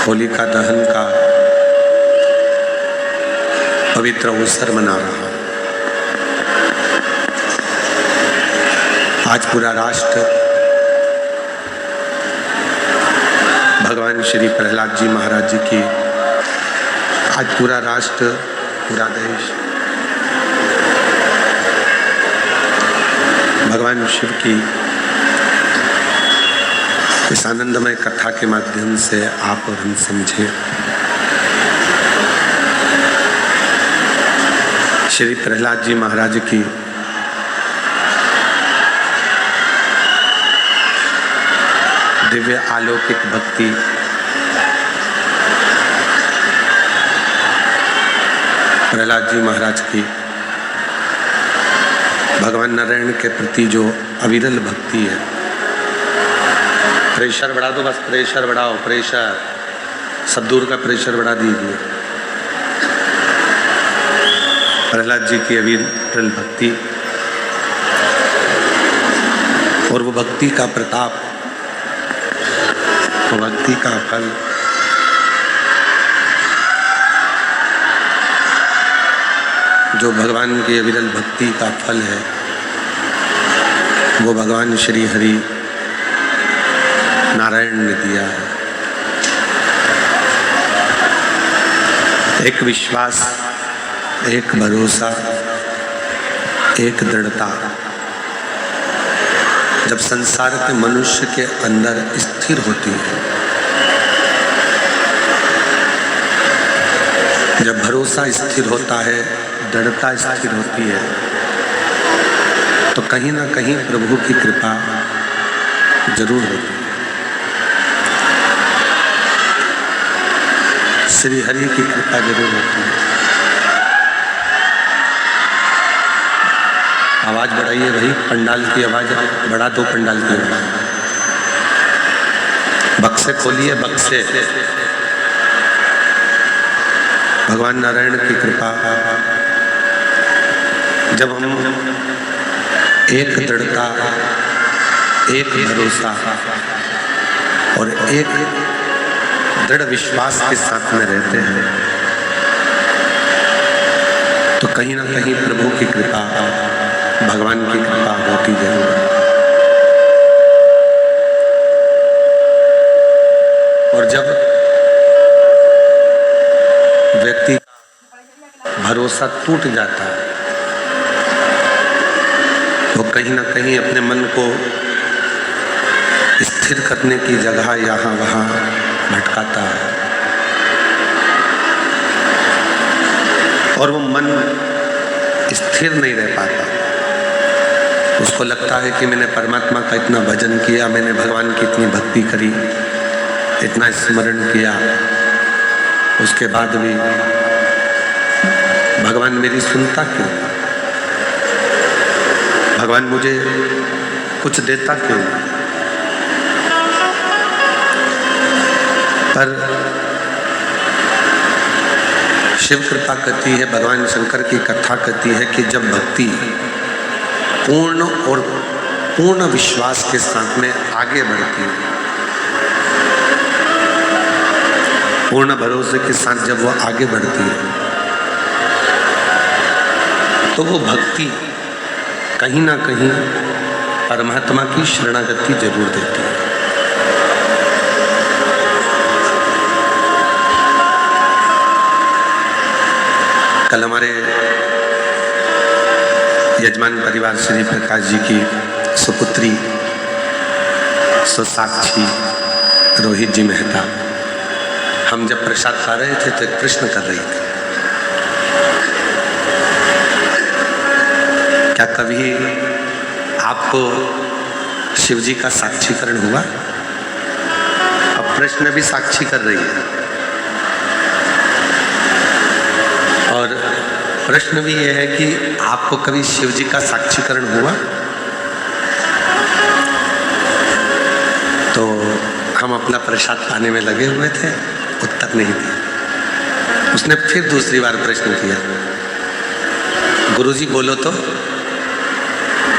होलिका दहन का पवित्र अवसर मना रहा। आज पूरा राष्ट्र भगवान श्री प्रहलाद जी महाराज जी की, आज पूरा राष्ट्र, पूरा देश भगवान शिव की इस आनंदमय कथा के माध्यम से आप और हम समझें। श्री प्रहलाद जी महाराज की दिव्य अलौकिक भक्ति प्रहलाद जी महाराज की भगवान नारायण के प्रति जो अविरल भक्ति है। प्रेशर बढ़ा दो, बस प्रेशर बढ़ाओ, प्रेशर सब दूर का प्रेशर बढ़ा दीजिए। प्रहलाद जी की अविरल भक्ति और वो भक्ति का प्रताप, वो भक्ति का फल, जो भगवान की अविरल भक्ति का फल है, वो भगवान श्री हरि नारायण ने दिया है। एक विश्वास, एक भरोसा, एक दृढ़ता जब संसार के मनुष्य के अंदर स्थिर होती है, जब भरोसा स्थिर होता है, दृढ़ता स्थिर होती है, तो कहीं ना कहीं प्रभु की कृपा जरूर होती है। श्री हरि की कृपा जरूर होती है। आवाज बढ़ाइए भाई, पंडाल की आवाज बढ़ा दो, पंडाल की आवाज। बक्से खोलिए, बक्से। भगवान नारायण की कृपा जब हम एक दृढ़ता, एक भरोसा और एक दृढ़ विश्वास के साथ में रहते हैं, तो कहीं ना कहीं प्रभु की कृपा, भगवान की कृपा होती जरूर है। और जब व्यक्ति भरोसा टूट जाता है, तो कहीं ना कहीं अपने मन को स्थिर करने की जगह यहाँ वहाँ भटकाता है, और वो मन स्थिर नहीं रह पाता। उसको लगता है कि मैंने परमात्मा का इतना भजन किया, मैंने भगवान की इतनी भक्ति करी, इतना स्मरण किया, उसके बाद भी भगवान मेरी सुनता क्यों? भगवान मुझे कुछ देता क्यों? पर शिव कृपा कहती है, भगवान शंकर की कथा कहती है कि जब भक्ति पूर्ण और पूर्ण विश्वास के साथ में आगे बढ़ती है, पूर्ण भरोसे के साथ जब वो आगे बढ़ती है, तो वो भक्ति कहीं ना कहीं परमात्मा की शरणागति जरूर देती है। कल हमारे यजमान परिवार श्री प्रकाश जी की सुपुत्री सुसाक्षी रोहित जी मेहता, हम जब प्रसाद खा रहे थे तो एक प्रश्न कर रही थी, क्या कभी आपको शिव जी का साक्षीकरण हुआ? अब प्रश्न भी साक्षी कर रही है, और प्रश्न भी यह है कि आपको कभी शिव जी का साक्षीकरण हुआ? तो हम अपना प्रसाद पाने में लगे हुए थे, उत्तर नहीं दिया। उसने फिर दूसरी बार प्रश्न किया, गुरुजी बोलो तो,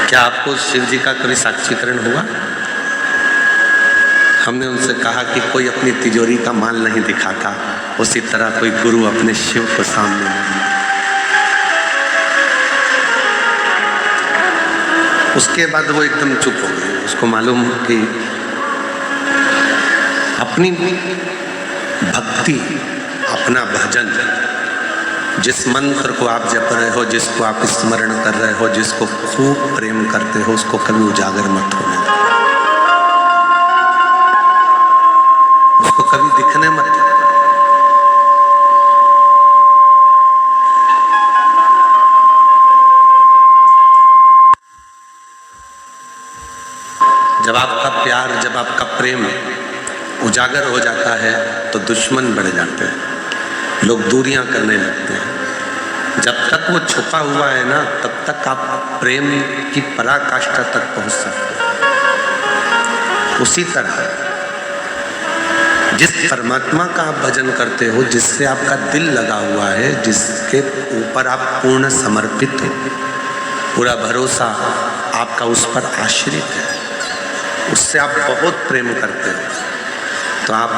क्या आपको शिव जी का कभी साक्षीकरण हुआ? हमने उनसे कहा कि कोई अपनी तिजोरी का माल नहीं दिखाता, उसी तरह कोई गुरु अपने शिव को सामने नहीं। उसके बाद वो एकदम चुप हो गए। उसको मालूम कि अपनी भक्ति, अपना भजन, जिस मंत्र को आप जप रहे हो, जिसको आप स्मरण कर रहे हो, जिसको खूब प्रेम करते हो, उसको कभी उजागर मत होने दो, उसको कभी दिखने मत दो। जब आपका प्यार, जब आपका प्रेम उजागर हो जाता है तो दुश्मन बढ़ जाते हैं, लोग दूरियां करने लगते हैं। जब तक वो छुपा हुआ है ना, तब तक आप प्रेम की पराकाष्ठा तक पहुंच सकते हैं। उसी तरह जिस परमात्मा का आप भजन करते हो, जिससे आपका दिल लगा हुआ है, जिसके ऊपर आप पूर्ण समर्पित हो, पूरा भरोसा आपका उस पर आश्रित है, उससे आप बहुत प्रेम करते हो, तो आप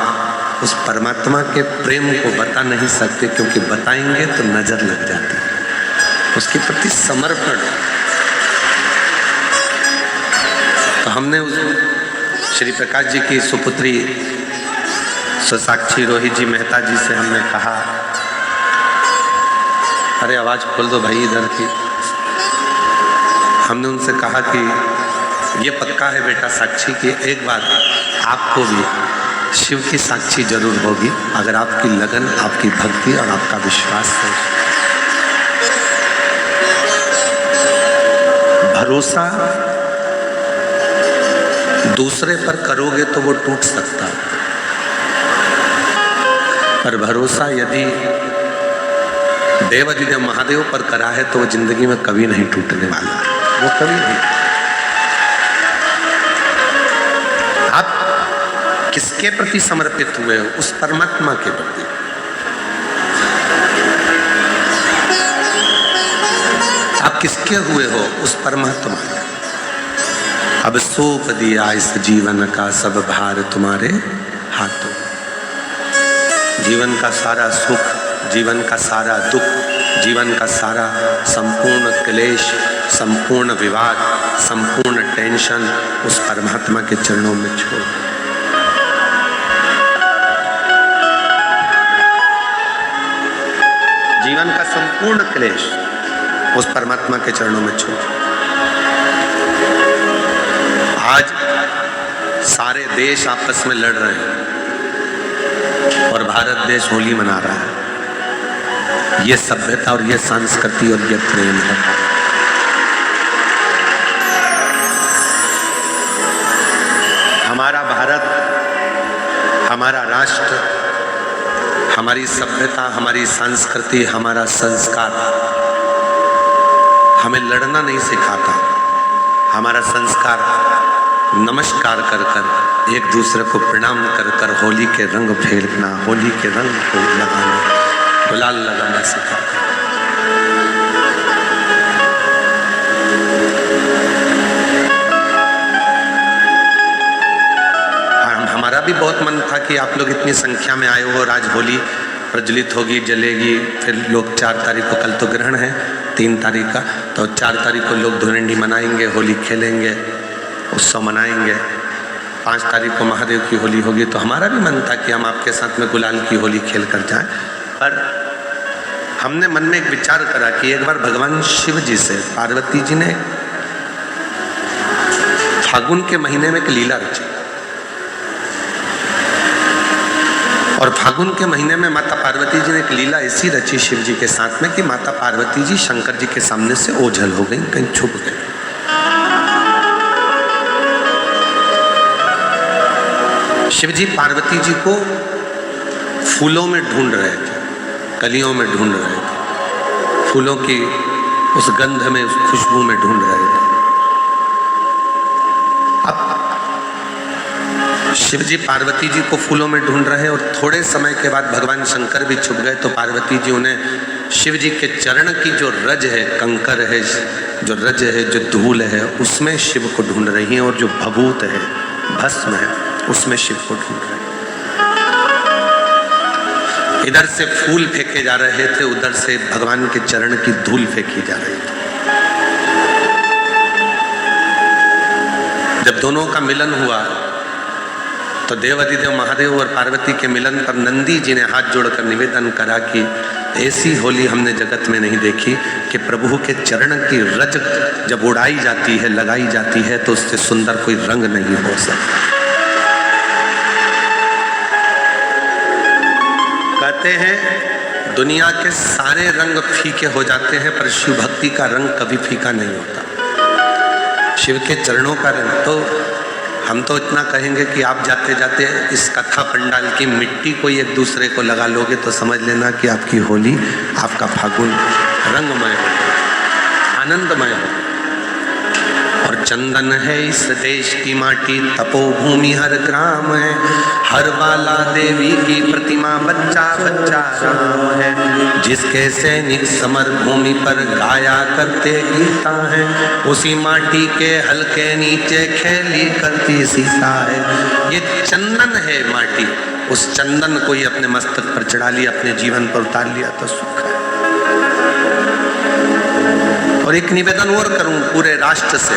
उस परमात्मा के प्रेम को बता नहीं सकते, क्योंकि बताएंगे तो नजर लग जाती है। उसके प्रति समर्पण। तो हमने उस श्री प्रकाश जी की सुपुत्री साक्षी रोहित जी मेहता जी से हमने कहा, अरे आवाज खोल दो भाई इधर की। हमने उनसे कहा कि ये पक्का है बेटा साक्षी कि एक बार आपको भी शिव की साक्षी जरूर होगी, अगर आपकी लगन, आपकी भक्ति और आपका विश्वास है। भरोसा दूसरे पर करोगे तो वो टूट सकता है, पर भरोसा यदि देवाधिदेव महादेव पर करा है तो वो जिंदगी में कभी नहीं टूटने वाला है, वो कभी नहीं। आप किसके प्रति समर्पित हुए हो? उस परमात्मा के प्रति। आप किसके हुए हो? उस परमात्मा के। अब सौंप दिया इस जीवन का सब भार तुम्हारे हाथों। जीवन का सारा सुख, जीवन का सारा दुख, जीवन का सारा संपूर्ण क्लेश, संपूर्ण विवाद, संपूर्ण टेंशन उस परमात्मा के चरणों में छोड़। जीवन का संपूर्ण क्लेश उस परमात्मा के चरणों में छोड़। आज सारे देश आपस में लड़ रहे हैं और भारत देश होली मना रहा है। ये सभ्यता और ये संस्कृति और ये प्रेम है। हमारा भारत, हमारा राष्ट्र, हमारी सभ्यता, हमारी संस्कृति, हमारा संस्कार हमें लड़ना नहीं सिखाता। हमारा संस्कार नमस्कार कर कर, एक दूसरे को प्रणाम कर कर होली के रंग फेरना, होली के रंग को लगाना, गुलाल लगाना सिखाता। हमारा भी बहुत मन था कि आप लोग इतनी संख्या में आए हो और आज होली प्रज्वलित होगी, जलेगी। फिर लोग 4 तारीख को, कल तो ग्रहण है 3 तारीख का, तो 4 तारीख को लोग धुरंडी मनाएंगे, होली खेलेंगे, उत्सव मनाएंगे। 5 तारीख को महादेव की होली होगी। तो हमारा भी मन था कि हम आपके साथ में गुलाल की होली खेल कर जाएं, पर हमने मन में एक विचार करा कि एक बार भगवान शिव जी से पार्वती जी ने फागुन के महीने में एक लीला रची, और फागुन के महीने में माता पार्वती जी ने एक लीला ऐसी रची शिव जी के साथ में कि माता पार्वती जी शंकर जी के सामने से ओझल हो गई, कहीं छुप गई। शिव जी पार्वती जी को फूलों में ढूंढ रहे थे, कलियों में ढूंढ रहे थे, फूलों की उस गंध में, उस खुशबू में ढूंढ रहे थे। अब शिव जी पार्वती जी को फूलों में ढूंढ रहे हैं और थोड़े समय के बाद भगवान शंकर भी छुप गए, तो पार्वती जी उन्हें शिव जी के चरण की जो रज है, कंकर है, जो रज है, जो धूल है, उसमें शिव को ढूंढ रही हैं, और जो भभूत है, भस्म है, उसमें शिव को ढूंढ रहे। इधर से फूल फेंके जा रहे थे, उधर से भगवान के चरण की धूल फेंकी जा रही थी। जब दोनों का मिलन हुआ तो देवाधिदेव महादेव और पार्वती के मिलन पर नंदी जी ने हाथ जोड़कर निवेदन करा कि ऐसी होली हमने जगत में नहीं देखी कि प्रभु के चरण की रज जब उड़ाई जाती है, लगाई जाती है, तो उससे सुंदर कोई रंग नहीं हो सकता। कहते हैं दुनिया के सारे रंग फीके हो जाते हैं, पर शिव भक्ति का रंग कभी फीका नहीं होता। शिव के चरणों का रंग तो हम तो इतना कहेंगे कि आप जाते जाते इस कथा पंडाल की मिट्टी कोई एक दूसरे को लगा लोगे तो समझ लेना कि आपकी होली, आपका फागुन रंगमय हो, आनंदमय हो। और चंदन है इस देश की माटी, तपोभूमि हर ग्राम है, हर बाला देवी की प्रतिमा, बच्चा बच्चा राम है। जिसके सैनिक समर भूमि पर गाया करते गीता है, उसी माटी के हल्के नीचे खेली करती सीता है। ये चंदन है माटी, उस चंदन को ही अपने मस्तक पर चढ़ा लिया, अपने जीवन पर उतार लिया तो सुख है। और एक निवेदन और करूं पूरे राष्ट्र से,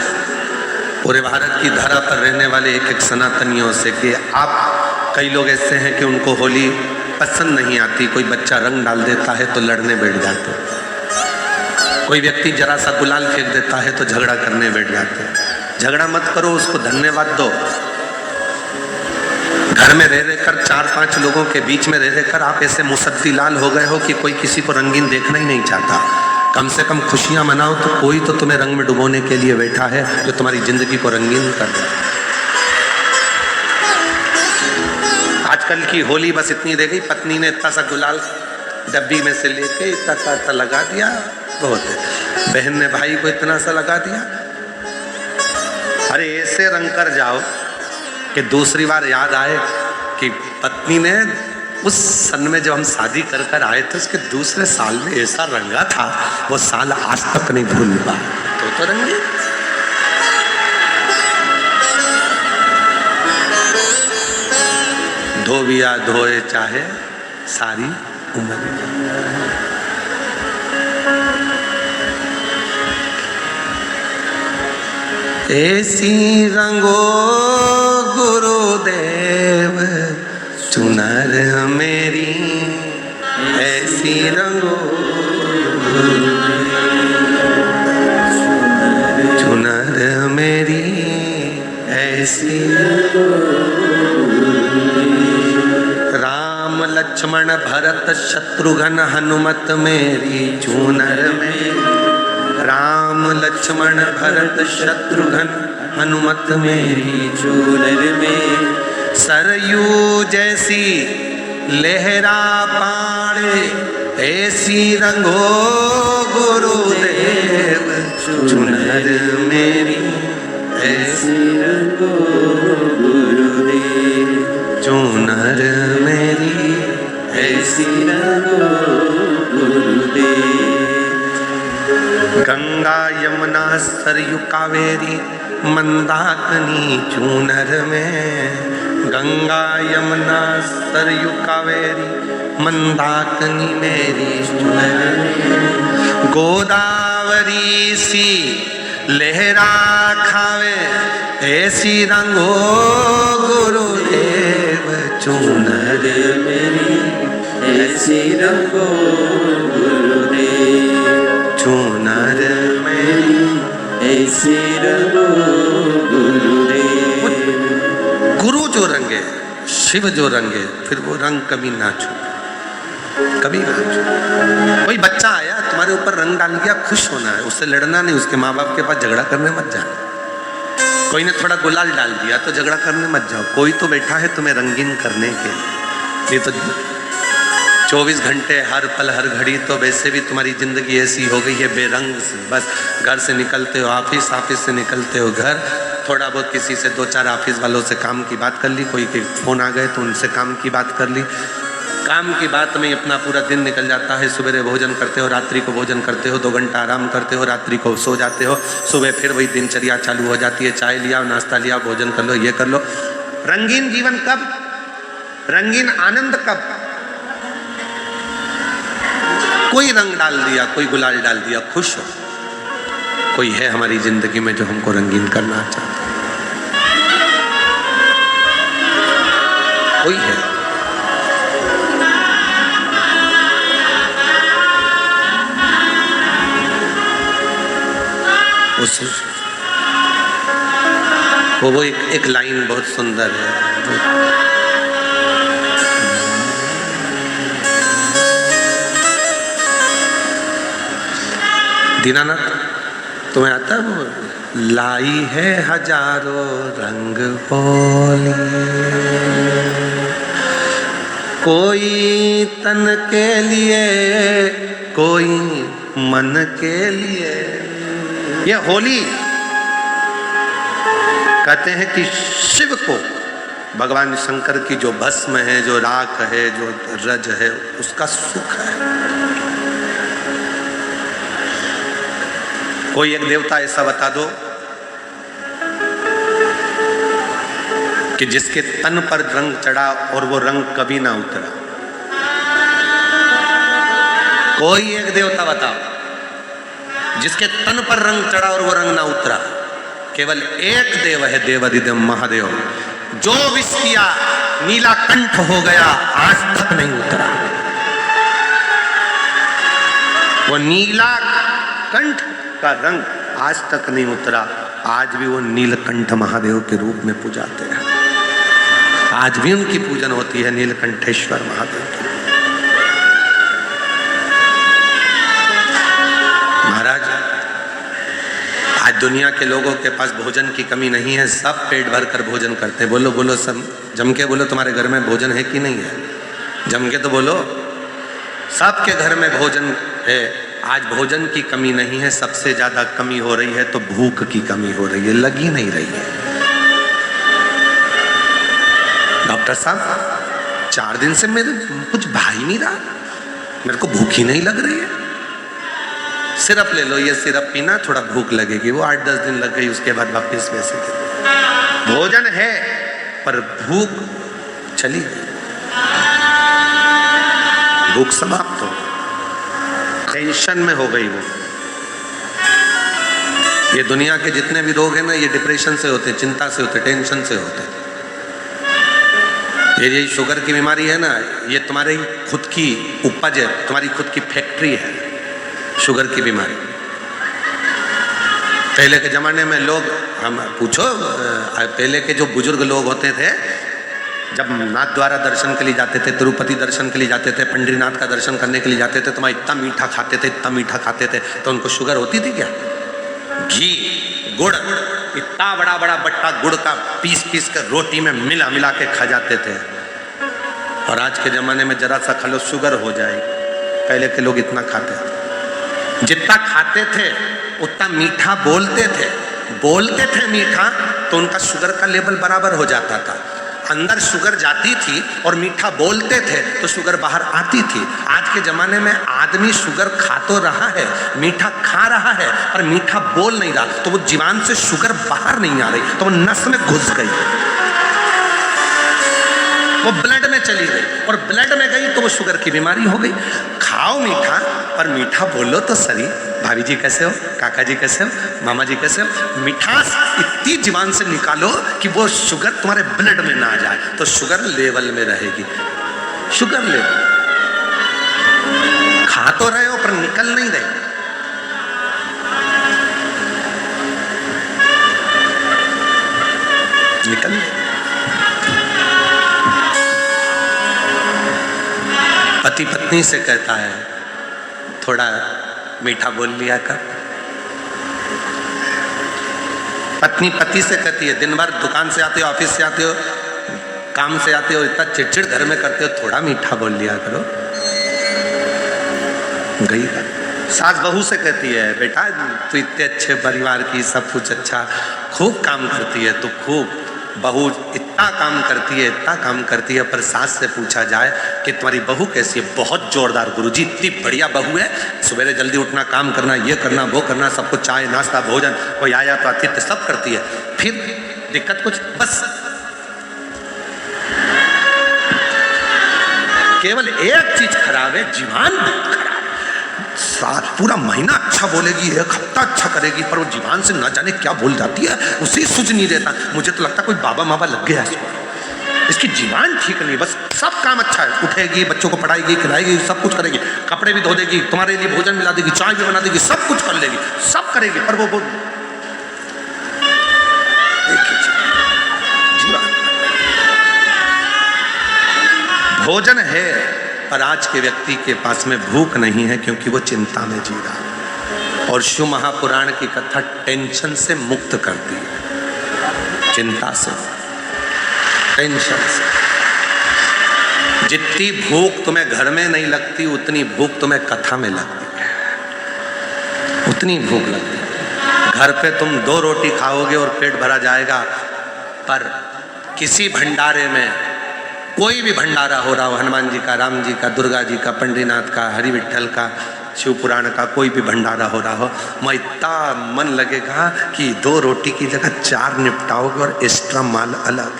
पूरे भारत की धरा पर रहने वाले एक एक सनातनियों से कि आप, कई लोग ऐसे हैं कि उनको होली पसंद नहीं आती, कोई बच्चा रंग डाल देता है तो लड़ने बैठ जाते हैं, कोई व्यक्ति जरा सा गुलाल फेंक देता है तो झगड़ा करने बैठ जाते हैं। झगड़ा मत करो, उसको धन्यवाद दो। घर में रह रहकर 4-5 लोगों के बीच में रह रहकर आप ऐसे मुसद्दी लाल हो गए हो कि कोई किसी को रंगीन देखना ही नहीं चाहता। कम से कम खुशियां मनाओ तो कोई तो तुम्हें रंग में डुबोने के लिए बैठा है, जो तुम्हारी जिंदगी को रंगीन कर दे। आजकल की होली बस इतनी रह गई, पत्नी ने इतना सा गुलाल डब्बी में से लेके इतना लगा दिया, बहुत है। बहन ने भाई को इतना सा लगा दिया। अरे ऐसे रंग कर जाओ कि दूसरी बार याद आए कि पत्नी ने उस सन में जब हम शादी कर कर आए थे उसके दूसरे साल में ऐसा रंगा था, वो साल आज तक नहीं भूल पाया। तो रंगे धोबिया धोए चाहे सारी उम्र। ऐसी रंगो गुरुदेव चुनर मेरी, ऐसी रंगो चुनर मेरी, ऐसी राम लक्ष्मण भरत शत्रुघ्न हनुमत मेरी चुनर मेरी, राम लक्ष्मण भरत शत्रुघ्न हनुमत मेरी चुनर में। सरयू जैसी लहरा पाड़े, ऐसी रंगो गुरुदेव चुनर मेरी, ऐसी रंगो गुरुदेव चुनर मेरी, ऐसी रंगो गुरुदेव। गंगा यमुना सरयू कावेरी मंदाकिनी चूनर में, गंगा यमुना सरयू कावेरी मंदाकिनी मेरी चूनर में। गोदावरी सी लहरा खावे, ऐसी रंगो गुरुदेव चूनर मेरी, ऐसी रंगो गुरुदेव चूनर मेरी, ऐसी रंगो गुरुदेव। गुरु जो रंगे, शिव जो रंगे, फिर वो रंग कभी ना छूटे, कभी ना छूटे। कोई बच्चा आया तुम्हारे ऊपर रंग डाल दिया, खुश होना है, उससे लड़ना नहीं, उसके माँ बाप के पास झगड़ा करने मत जाना। कोई ने थोड़ा गुलाल डाल दिया तो झगड़ा करने मत जाओ, कोई तो बैठा है तुम्हें रंगीन करने के। नहीं तो 24 घंटे हर पल हर घड़ी तो वैसे भी तुम्हारी जिंदगी ऐसी हो गई है बेरंग से। बस घर से निकलते हो ऑफिस, ऑफिस से निकलते हो घर, थोड़ा बहुत किसी से 2-4 ऑफिस वालों से काम की बात कर ली, कोई के फोन आ गए तो उनसे काम की बात कर ली। काम की बात में अपना पूरा दिन निकल जाता है। सवेरे भोजन करते हो, रात्रि को भोजन करते हो, 2 घंटा आराम करते हो, रात्रि को सो जाते हो, सुबह फिर वही दिनचर्या चालू हो जाती है। चाय लिया, नाश्ता लिया, भोजन कर लो, ये कर लो। रंगीन जीवन कब, रंगीन आनंद कब? कोई रंग डाल दिया, कोई गुलाल डाल दिया, खुश हो। कोई है हमारी जिंदगी में जो हमको रंगीन करना चाहता है? कोई है? उस वो एक लाइन बहुत सुंदर है। दीनानाथ, तुम्हें आता है वो? लाई है हजारों रंग होली, कोई तन के लिए, कोई मन के लिए। ये होली कहते हैं कि शिव को, भगवान शंकर की जो भस्म है, जो राख है, जो रज है, उसका सुख है। कोई एक देवता ऐसा बता दो कि जिसके तन पर रंग चढ़ा और वो रंग कभी ना उतरा। कोई एक देवता बताओ जिसके तन पर रंग चढ़ा और वो रंग ना उतरा। केवल एक देव है, देवाधिदेव महादेव, जो विष किया नीला कंठ हो गया, आज तक नहीं उतरा। वो नीला कंठ का रंग आज तक नहीं उतरा। आज भी वो नीलकंठ महादेव के रूप में पूजाते हैं। आज भी उनकी पूजन होती है, नीलकंठेश्वर महादेव की। महाराज, आज दुनिया के लोगों के पास भोजन की कमी नहीं है, सब पेट भर कर भोजन करते हैं। बोलो बोलो, सब जम के बोलो, तुम्हारे घर में भोजन है कि नहीं है? जम के तो बोलो, सबके घर में भोजन है। आज भोजन की कमी नहीं है, सबसे ज्यादा कमी हो रही है तो भूख की कमी हो रही है, लगी नहीं रही है। डॉक्टर साहब, 4 दिन से मेरे कुछ भाई नहीं रहा, मेरे को भूख ही नहीं लग रही है। सिरप ले लो, ये सिरप पीना, थोड़ा भूख लगेगी। वो 8-10 दिन लग गई, उसके बाद वापस वैसे थे। भोजन है पर भूख चली गई, भूख समाप्त हो, टेंशन में हो गई वो। ये दुनिया के जितने भी रोग हैं ना, ये डिप्रेशन से होते, चिंता से होते, टेंशन से होते। ये शुगर की बीमारी है ना, ये तुम्हारी खुद की उपज है, तुम्हारी खुद की फैक्ट्री है शुगर की बीमारी। पहले के जमाने में लोग, हम पूछो, पहले के जो बुजुर्ग लोग होते थे, जब नाथ द्वारा दर्शन के लिए जाते थे, तिरुपति दर्शन के लिए जाते थे, पंडरीनाथ का दर्शन करने के लिए जाते थे, तो वहाँ इतना मीठा खाते थे, इतना मीठा खाते थे, तो उनको शुगर होती थी क्या? घी, गुड़, इतना बड़ा बड़ा बट्टा गुड़ का पीस पीस कर रोटी में मिला मिला के खा जाते थे। और आज के जमाने में जरा सा खा लो, शुगर हो जाएगी। पहले के लोग इतना खाते थे, जितना खाते थे उतना मीठा बोलते थे मीठा, तो उनका शुगर का लेवल बराबर हो जाता था। अंदर शुगर जाती थी और मीठा बोलते थे तो शुगर बाहर आती थी। आज के जमाने में आदमी शुगर खा तो रहा है, मीठा खा रहा है, पर मीठा बोल नहीं रहा, तो वो जीवन से शुगर बाहर नहीं आ रही, तो वो नस में घुस गई, वो ब्लड में चली गई, और ब्लड में गई तो वो शुगर की बीमारी हो गई। खाओ मीठा, पर मीठा बोलो तो सही। भाभी जी कैसे हो, काका जी कैसे हो, मामा जी कैसे हो। मिठास इतनी जीवन से निकालो कि वो शुगर तुम्हारे ब्लड में ना आ जाए, तो शुगर लेवल में रहेगी। शुगर लेवल खा तो रहे हो पर निकल नहीं रहे। निकल नहीं। पति पत्नी से कहता है, थोड़ा मीठा बोल लिया कर। पत्नी पति से कहती है, दिन भर दुकान से आते हो, ऑफिस से आते हो, काम से आते हो, इतना चिड़चिड़ घर में करते हो, थोड़ा मीठा बोल लिया करो। गई सास बहू से कहती है, बेटा तू इतने अच्छे परिवार की, सब कुछ अच्छा, खूब काम करती है, तो खूब बहू इतना काम करती है, इतना काम करती है, पर सास से पूछा जाए कि तुम्हारी बहू कैसी है? बहुत जोरदार गुरुजी, इतनी बढ़िया बहू है, सवेरे जल्दी उठना, काम करना, ये करना, वो करना, सबको चाय नाश्ता भोजन, कोई आया तो आतिथ्य सब करती है। फिर दिक्कत कुछ? बस केवल एक चीज खराब है, जीवान बहुत खराब। पूरा महीना अच्छा बोलेगी, एक हफ्ता अच्छा करेगी, पर वो जीवान से ना जाने क्या बोल जाती है, उसे सूझ नहीं देता। मुझे तो लगता कोई बाबा माबा लग गया इसको, इसकी जीवान ठीक नहीं। बस सब काम अच्छा है, उठेगी, बच्चों को पढ़ाएगी, खिलाएगी, सब कुछ करेगी, कपड़े भी धो देगी, तुम्हारे लिए भोजन मिला देगी, चाय भी बना देगी, सब कुछ कर लेगी, सब करेगी, पर वो जीवान। भोजन है, पर आज के व्यक्ति के पास में भूख नहीं है, क्योंकि वो चिंता में जी रहा है। और शिव महापुराण की कथा टेंशन से मुक्त करती है, चिंता से, टेंशन से। जितनी भूख तुम्हें घर में नहीं लगती, उतनी भूख तुम्हें कथा में लगती है, उतनी भूख लगती है। घर पे तुम 2 रोटी खाओगे और पेट भरा जाएगा, पर किसी भंडारे में, कोई भी भंडारा हो रहा हो, हनुमान जी का, राम जी का, दुर्गा जी का, पंडरीनाथ का, हरि विठल का, शिव पुराण का, कोई भी भंडारा हो रहा हो, मैं इतना मन लगेगा कि 2 रोटी की जगह 4 निपटाओगे और एक्स्ट्रा माल अलग,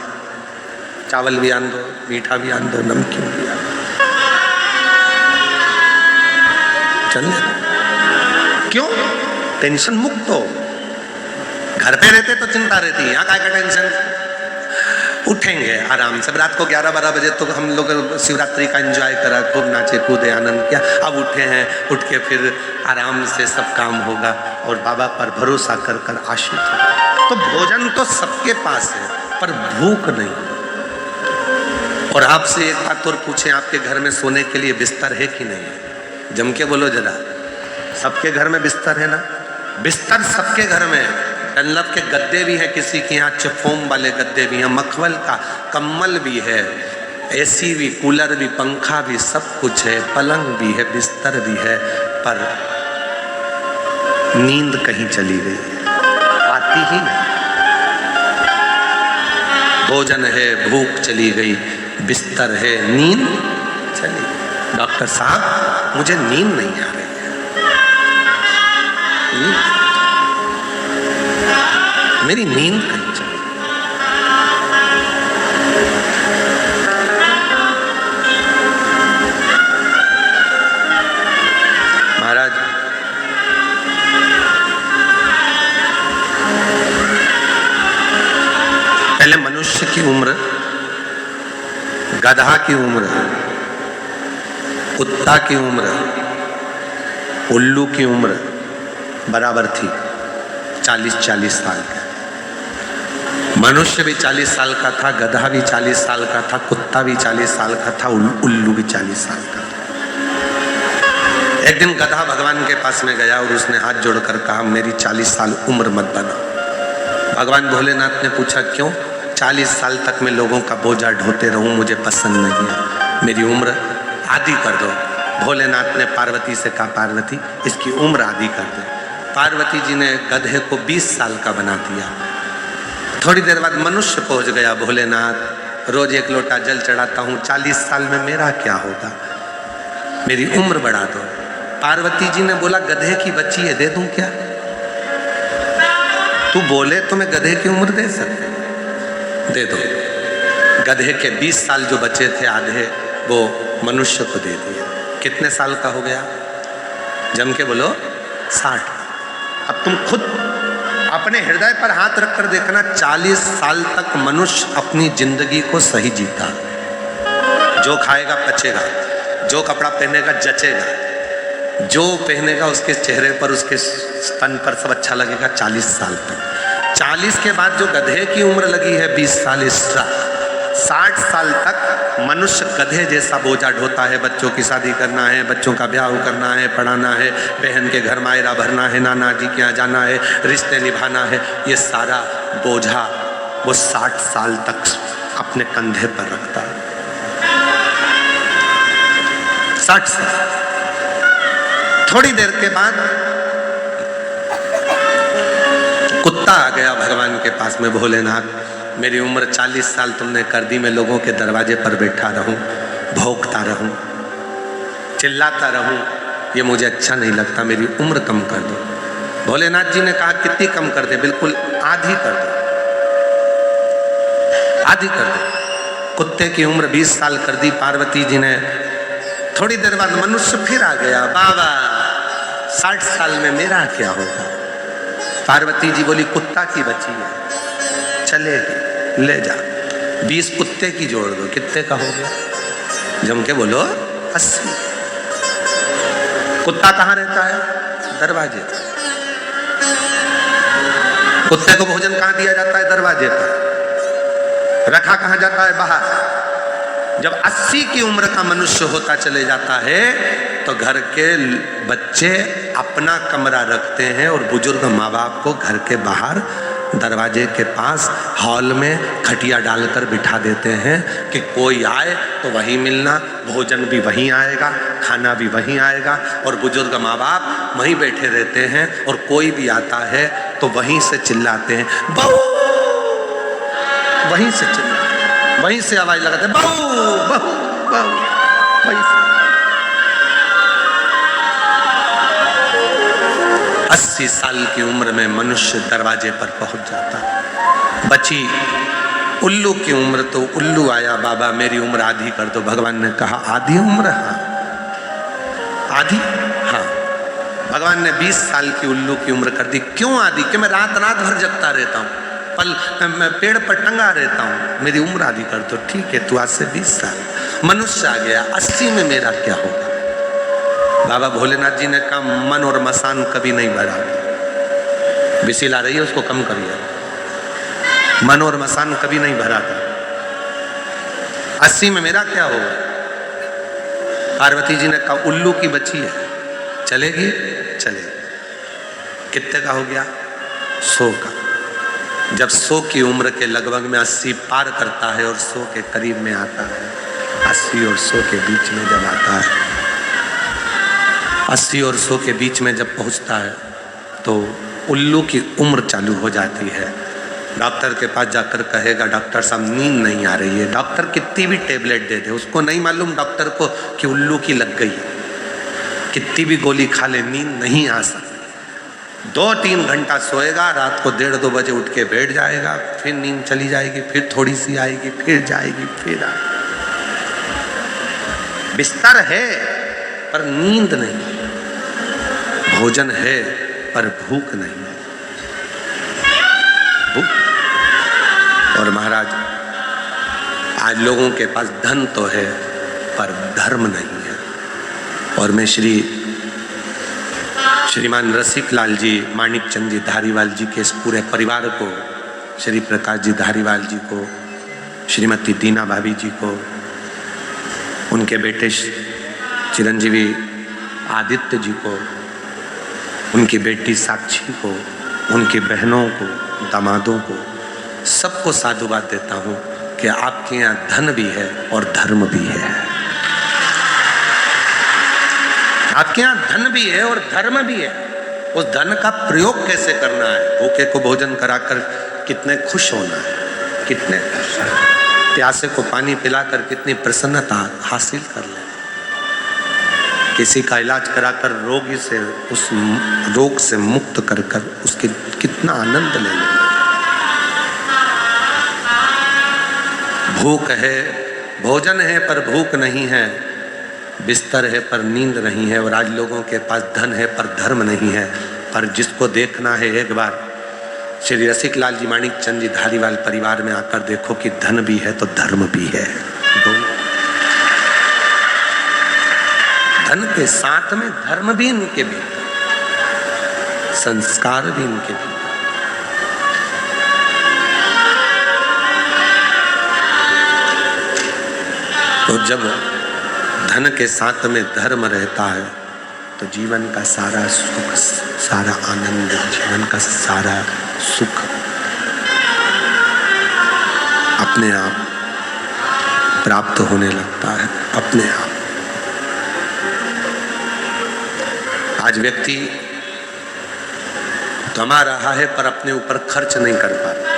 चावल भी आन दो, मीठा भी आन दो, नमकीन भी आन दो, चल। क्यों? टेंशन मुक्त हो। घर पे रहते तो चिंता रहती है, यहाँ काय का टेंशन। उठेंगे आराम से, रात को 11-12 बजे तो हम लोग शिवरात्रि का एंजॉय करा, खूब नाचे कूदे, आनंद किया। अब उठे हैं, उठ के फिर आराम से सब काम होगा और बाबा पर भरोसा कर कर आश्रित होगा। तो भोजन तो सबके पास है, पर भूख नहीं। और आपसे एक बात और पूछें, आपके घर में सोने के लिए बिस्तर है कि नहीं है? जम के बोलो जरा। सबके घर में बिस्तर है ना? बिस्तर सबके घर में है। डनलप के गद्दे भी हैं, किसी के यहाँ फोम वाले गद्दे भी हैं, मखमल का कम्बल भी है, एसी भी, कूलर भी, पंखा भी, सब कुछ है, पलंग भी है, बिस्तर भी है, पर नींद कहीं चली गई, आती ही नहीं। भोजन है, भूख चली गई, बिस्तर है, नींद चली गई। डॉक्टर साहब मुझे नींद नहीं आ रही है, मेरी नींद कहीं चली। महाराज पहले मनुष्य की उम्र, गधा की उम्र, कुत्ता की उम्र, उल्लू की उम्र बराबर थी, 40-40 साल का। मनुष्य भी 40 साल का था, गधा भी 40 साल का था, कुत्ता भी 40 साल का था, उल्लू भी 40 साल का था। एक दिन गधा भगवान के पास में गया और उसने हाथ जोड़कर कहा, मेरी 40 साल उम्र मत बनाओ। भगवान भोलेनाथ ने पूछा, क्यों? 40 साल तक मैं लोगों का बोझा ढोते रहूं, मुझे पसंद नहीं है, मेरी उम्र आधी कर दो। भोलेनाथ ने पार्वती से कहा, पार्वती इसकी उम्र आधी कर दो। पार्वती जी ने गधे को 20 साल का बना दिया। थोड़ी देर बाद मनुष्य पहुंच गया, भोलेनाथ रोज 1 लोटा जल चढ़ाता हूँ, 40 साल में मेरा क्या होगा, मेरी उम्र बढ़ा दो। पार्वती जी ने बोला, गधे की बच्ची है, दे दूं क्या? तू बोले तो मैं गधे की उम्र दे सकते, दे दो। गधे के 20 साल जो बचे थे आधे, वो मनुष्य को दे दिए। कितने साल का हो गया? जम के बोलो, 60। अब तुम खुद अपने हृदय पर हाथ रखकर देखना, 40 साल तक मनुष्य अपनी जिंदगी को सही जीता, जो खाएगा पचेगा, जो कपड़ा पहनेगा जचेगा, जो पहनेगा उसके चेहरे पर, उसके स्तन पर सब अच्छा लगेगा 40 साल तक। 40 के बाद जो गधे की उम्र लगी है 20 साल एक्स्ट्रा, 60 साल तक मनुष्य गधे जैसा बोझा ढोता है। बच्चों की शादी करना है, बच्चों का ब्याह करना है, पढ़ाना है, बहन के घर मायरा भरना है, नाना जी के यहाँ जाना है, रिश्ते निभाना है, ये सारा बोझा वो 60 साल तक अपने कंधे पर रखता है। 60 साल। थोड़ी देर के बाद कुत्ता आ गया भगवान के पास में, भोलेनाथ मेरी उम्र 40 साल तुमने कर दी, मैं लोगों के दरवाजे पर बैठा रहूं, भौंकता रहूं, चिल्लाता रहूं, ये मुझे अच्छा नहीं लगता, मेरी उम्र कम कर दो। भोलेनाथ जी ने कहा, कितनी कम कर दे? बिल्कुल आधी कर दो, आधी कर दो। कुत्ते की उम्र 20 साल कर दी। पार्वती जी ने थोड़ी देर बाद मनुष्य फिर आ गया, बाबा 60 साल में मेरा क्या होगा? पार्वती जी बोली कुत्ता की बची है, चलेगी, ले जा। 20 कुत्ते की जोड़ दो, कितने का हो गया? जम के बोलो 80। कुत्ता कहाँ रहता है? दरवाजे पर। कुत्ते को भोजन कहाँ दिया जाता है? दरवाजे पर। रखा कहाँ जाता है? बाहर। जब 80 की उम्र का मनुष्य होता चले जाता है तो घर के बच्चे अपना कमरा रखते हैं और बुजुर्ग माँ बाप को घर के बाहर दरवाजे के पास हॉल में खटिया डालकर बिठा देते हैं कि कोई आए तो वहीं मिलना, भोजन भी वहीं आएगा, खाना भी वहीं आएगा। और बुजुर्ग माँ बाप वहीं बैठे रहते हैं और कोई भी आता है तो वहीं से चिल्लाते हैं, बहू, वहीं से चिल्लाते, वहीं से आवाज लगाते हैं, बहू बहू बहू, वहीं से। 80 साल की उम्र में मनुष्य दरवाजे पर पहुंच जाता है। बची उल्लू की उम्र तो उल्लू आया, बाबा मेरी उम्र आधी कर दो। भगवान ने कहा आधी उम्र? हाँ आधी, हाँ। भगवान ने 20 साल की उल्लू की उम्र कर दी। क्यों आधी? कि मैं रात रात भर जगता रहता हूँ, मैं पेड़ पर टंगा रहता हूँ, मेरी उम्र आधी कर दो। ठीक है, तू आज से 20 साल। मनुष्य आ गया, 80 में मेरा क्या होगा? बाबा भोलेनाथ जी ने कहा मन और मसान कभी नहीं बढ़ा। बिसिल आ रही है, उसको कम करिए। मन और मसान कभी नहीं भरा था। 80 में मेरा क्या होगा? पार्वती जी ने कहा उल्लू की बच्ची है, चलेगी? चलेगी। कितने का हो गया? 100 का। जब 100 की उम्र के लगभग में 80 पार करता है और 100 के करीब में आता है, 80 और 100 के बीच में जब आता है, 80 और 100 के बीच में जब पहुंचता है तो उल्लू की उम्र चालू हो जाती है। डॉक्टर के पास जाकर कहेगा डॉक्टर साहब नींद नहीं आ रही है। डॉक्टर कितनी भी टेबलेट दे दे, उसको नहीं मालूम डॉक्टर को कि उल्लू की लग गई है। कितनी भी गोली खा ले, नींद नहीं आ सकती। 2-3 घंटा सोएगा, रात को 1:30-2 बजे उठ के बैठ जाएगा, फिर नींद चली जाएगी, फिर थोड़ी सी आएगी, फिर जाएगी, फिर आएगी। बिस्तर है पर नींद नहीं, भोजन है पर भूख नहीं है। भूख। और महाराज आज लोगों के पास धन तो है पर धर्म नहीं है। और मैं श्रीमान रसिक लाल जी, माणिक चंद जी धारीवाल जी के इस पूरे परिवार को, श्री प्रकाश जी धारीवाल जी को, श्रीमती दीना भाभी जी को, उनके बेटे चिरंजीवी आदित्य जी को, उनकी बेटी साक्षी को, उनकी बहनों को, दामादों को, सबको साधुवाद देता हूँ कि आपके यहाँ धन भी है और धर्म भी है। आपके यहाँ धन भी है और धर्म भी है। उस धन का प्रयोग कैसे करना है? भूखे को भोजन कराकर कितने खुश होना है, कितने प्यासे को पानी पिलाकर कितनी प्रसन्नता हासिल कर ले। किसी का इलाज कराकर रोगी से, उस रोग से मुक्त कर उसके कितना आनंद ले लें। भूख है, भोजन है पर भूख नहीं है, बिस्तर है पर नींद नहीं है। और आज लोगों के पास धन है पर धर्म नहीं है। पर जिसको देखना है एक बार श्री रसिक लाल जी, माणिक चंद जी धारीवाल परिवार में आकर देखो कि धन भी है तो धर्म भी है। धन के साथ में धर्म भी इनके भीतर, संस्कार भी इनके भीतर। तो जब धन के साथ में धर्म रहता है तो जीवन का सारा सुख, सारा आनंद, जीवन का सारा सुख अपने आप प्राप्त होने लगता है, अपने आप। आज व्यक्ति कमा रहा है पर अपने ऊपर खर्च नहीं कर पाता।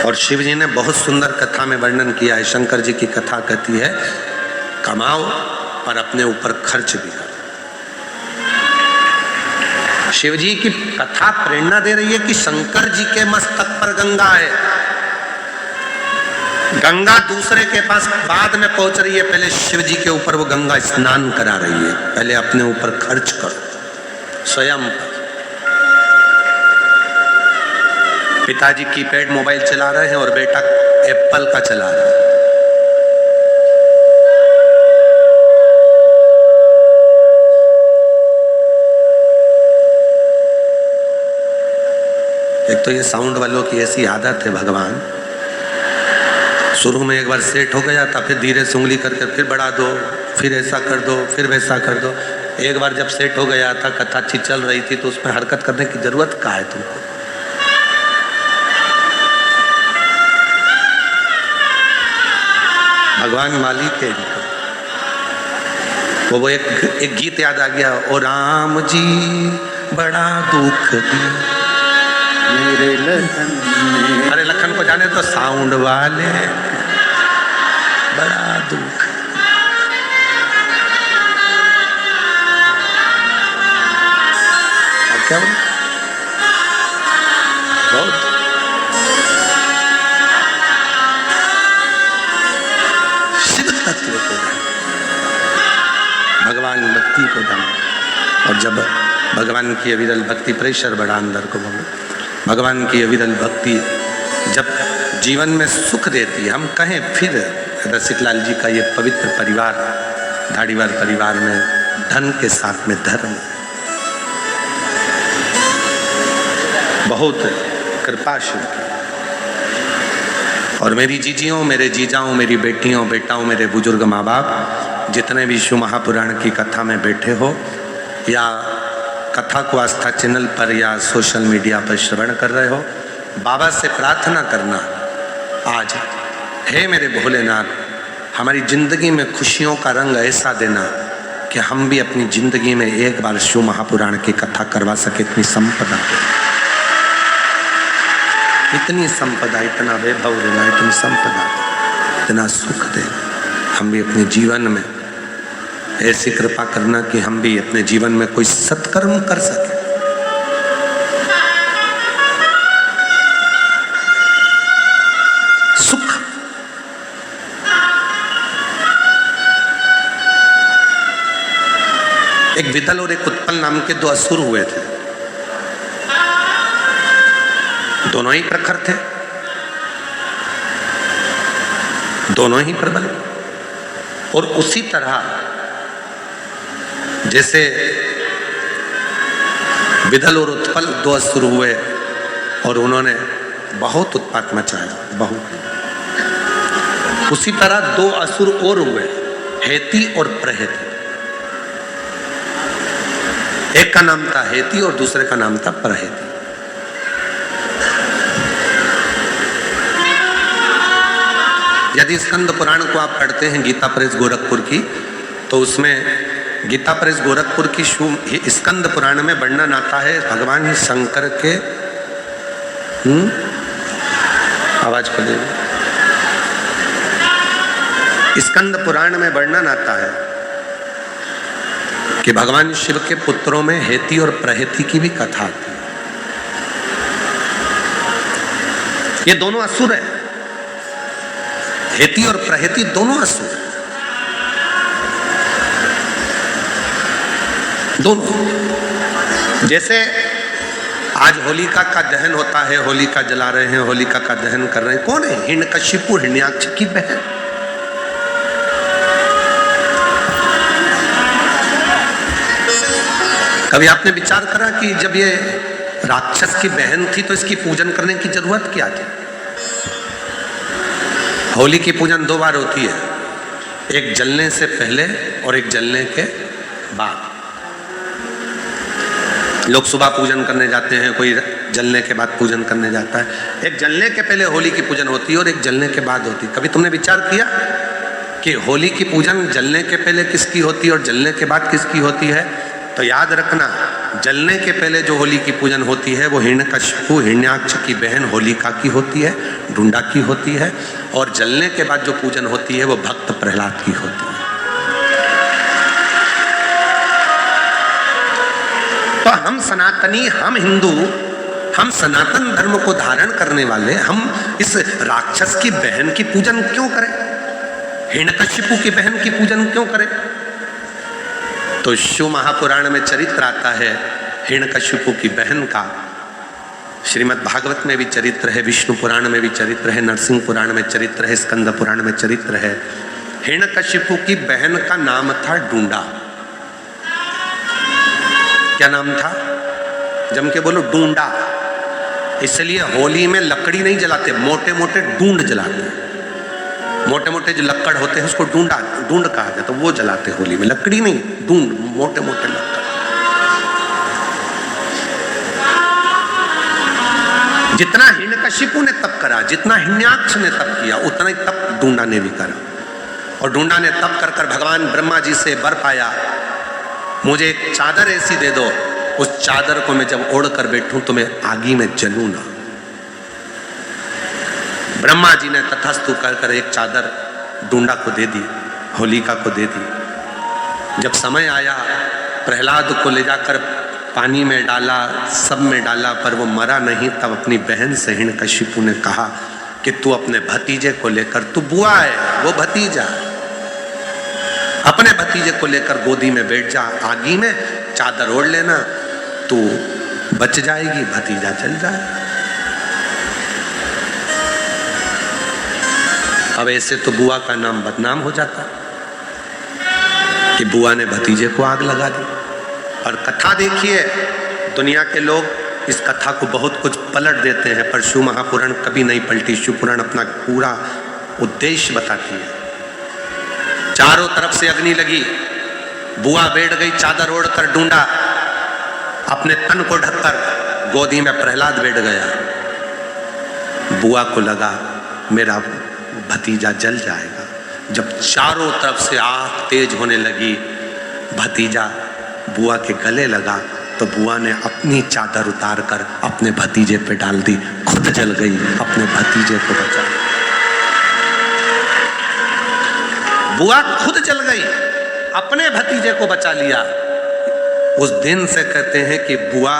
और शिव जी ने बहुत सुंदर कथा में वर्णन किया है। शंकर जी की कथा कहती है कमाओ पर अपने ऊपर खर्च भी करो। शिव जी की कथा प्रेरणा दे रही है कि शंकर जी के मस्तक पर गंगा है, गंगा दूसरे के पास बाद में पहुंच रही है, पहले शिव जी के ऊपर वो गंगा स्नान करा रही है। पहले अपने ऊपर खर्च करो स्वयं। पिताजी कीपैड मोबाइल चला रहे हैं और बेटा एप्पल का चला रहा है। एक तो ये साउंड वालों की ऐसी आदत है, भगवान शुरू में एक बार सेट हो गया था, फिर धीरे से उंगली करके फिर बढ़ा दो, फिर ऐसा कर दो, फिर वैसा कर दो। एक बार जब सेट हो गया था, कथा अच्छी चल रही थी, तो उसमें हरकत करने की जरूरत क्या है तुमको? भगवान मालिक है। वो एक गीत याद आ गया, ओ राम जी बड़ा दुख मेरे लखन। अरे लखन को जाने तो साउंड वाले, बड़ा दुख। और क्या बोला? बहुत शिव तत्व को जाने, भगवान भक्ति को जाने। और जब भगवान की अविरल भक्ति, प्रेशर बढ़ा अंदर को, भगवान की अविरल भक्ति जब जीवन में सुख देती है। हम कहें फिर रसिकलाल जी का ये पवित्र परिवार, धाड़ीवाल परिवार में धन के साथ में धर्म, बहुत कृपा शिव की। और मेरी जीजियों, मेरे जीजाओं, मेरी बेटियों, बेटाओं, मेरे बुजुर्ग माँ बाप, जितने भी शिव महापुराण की कथा में बैठे हो या कथा को आस्था चैनल पर या सोशल मीडिया पर श्रवण कर रहे हो, बाबा से प्रार्थना करना आज, हे मेरे भोलेनाथ, हमारी जिंदगी में खुशियों का रंग ऐसा देना कि हम भी अपनी जिंदगी में एक बार शिव महापुराण की कथा करवा सके। इतनी संपदा, इतनी संपदा, इतना वैभव देना, इतनी संपदा, इतना सुख देना। हम भी अपने जीवन में ऐसी कृपा करना कि हम भी अपने जीवन में कोई सत्कर्म कर सके। सुख, एक विदल और एक उत्पल नाम के दो असुर हुए थे। दोनों ही प्रखर थे, दोनों ही प्रबल। और उसी तरह जैसे विदल और उत्पल दो असुर हुए और उन्होंने बहुत उत्पात मचाया, बहुत, उसी तरह दो असुर और हुए, हेती और प्रहेती। एक का नाम था हेती और दूसरे का नाम था प्रहेती। यदि स्कंद पुराण को आप पढ़ते हैं गीता प्रेस गोरखपुर की, तो उसमें गीता प्रेस गोरखपुर की स्कंद पुराण में वर्णन आता है भगवान शंकर के आवाज खोले। स्कंद पुराण में वर्णन आता है कि भगवान शिव के पुत्रों में हेती और प्रहेती की भी कथा आती है। ये दोनों असुर है, हेती और प्रहेती दोनों असुर, दोनों। जैसे आज होलिका का दहन होता है, होलिका जला रहे हैं, होलिका का दहन कर रहे हैं, कौन है? हिरण्यकशिपु, हिरण्याक्ष की बहन। कभी आपने विचार करा कि जब ये राक्षस की बहन थी तो इसकी पूजन करने की जरूरत क्या थी? होली की पूजन दो बार होती है, एक जलने से पहले और एक जलने के बाद। लोग सुबह पूजन करने जाते हैं, कोई जलने के बाद पूजन करने जाता है। एक जलने के पहले होली की पूजन होती है और एक जलने के बाद होती है। कभी तुमने विचार किया कि होली की पूजन जलने के पहले किसकी होती है और जलने के बाद किसकी होती है? तो याद रखना, जलने के पहले जो होली की पूजन होती है वो हिरण्यकशिपु, हिरण्याक्ष की बहन होलिका की होती है, ढूंढा की होती है। और जलने के बाद जो पूजन होती है वो भक्त प्रहलाद की होती है। तो हम सनातनी, हम हिंदू, हम सनातन धर्म को धारण करने वाले हम इस राक्षस की बहन की पूजन क्यों करें? हिरण्यकशिपु की बहन की पूजन क्यों करें? तो शिव महापुराण में चरित्र आता है हिरण्यकशिपु की बहन का। श्रीमद् भागवत में भी चरित्र है, विष्णु पुराण में भी चरित्र है, नरसिंह पुराण में चरित्र है, स्कंद पुराण में चरित्र है। हिरण्यकशिपु की बहन का नाम था डूंडा। क्या नाम था? जम के बोलो, डूंडा। इसलिए होली में लकड़ी नहीं जलाते, मोटे मोटे डूंड जलाते हैं। मोटे मोटे जो लक्कड़ होते हैं उसको डूंड कहा जाता है, वो जलाते होली में। लकड़ी नहीं, डूंड, मोटे मोटे लक्कड़। जितना हिरण्यकशिपु ने तप करा, जितना हिरण्याक्ष ने तप किया, उतना ही तप डूंडा ने भी करा। और डूंडा ने तप कर भगवान ब्रह्मा जी से वर पाया, मुझे एक चादर ऐसी दे दो, उस चादर को मैं जब ओढ़ कर बैठूं तो मैं आगी में जलूं ना। ब्रह्मा जी ने तथास्तु कर एक चादर डूंडा को दे दी, होलिका को दे दी। जब समय आया, प्रहलाद को ले जाकर पानी में डाला, सब में डाला, पर वो मरा नहीं। तब अपनी बहन से हिरण्यकशिपु ने कहा कि तू अपने भतीजे को लेकर, तू बुआ है वो भतीजा, अपने भतीजे को लेकर गोदी में बैठ जा, आगी में चादर ओढ़ लेना, तू बच जाएगी, भतीजा चल जाए। अब ऐसे तो बुआ का नाम बदनाम हो जाता कि बुआ ने भतीजे को आग लगा दी। और कथा देखिए, दुनिया के लोग इस कथा को बहुत कुछ पलट देते हैं, पर शिव महापुराण कभी नहीं पलटी। शिव पुराण अपना पूरा उद्देश्य बताती है। चारों तरफ से अग्नि लगी, बुआ बैठ गई चादर ओढ़कर, डूंडा अपने तन को ढककर, गोदी में प्रहलाद बैठ गया। बुआ को लगा मेरा भतीजा जल जाएगा। जब चारों तरफ से आग तेज होने लगी, भतीजा बुआ के गले लगा, तो बुआ ने अपनी चादर उतार कर अपने भतीजे पे डाल दी, खुद जल गई, अपने भतीजे को बचा। बुआ खुद जल गई, अपने भतीजे को बचा लिया। उस दिन से कहते हैं कि बुआ,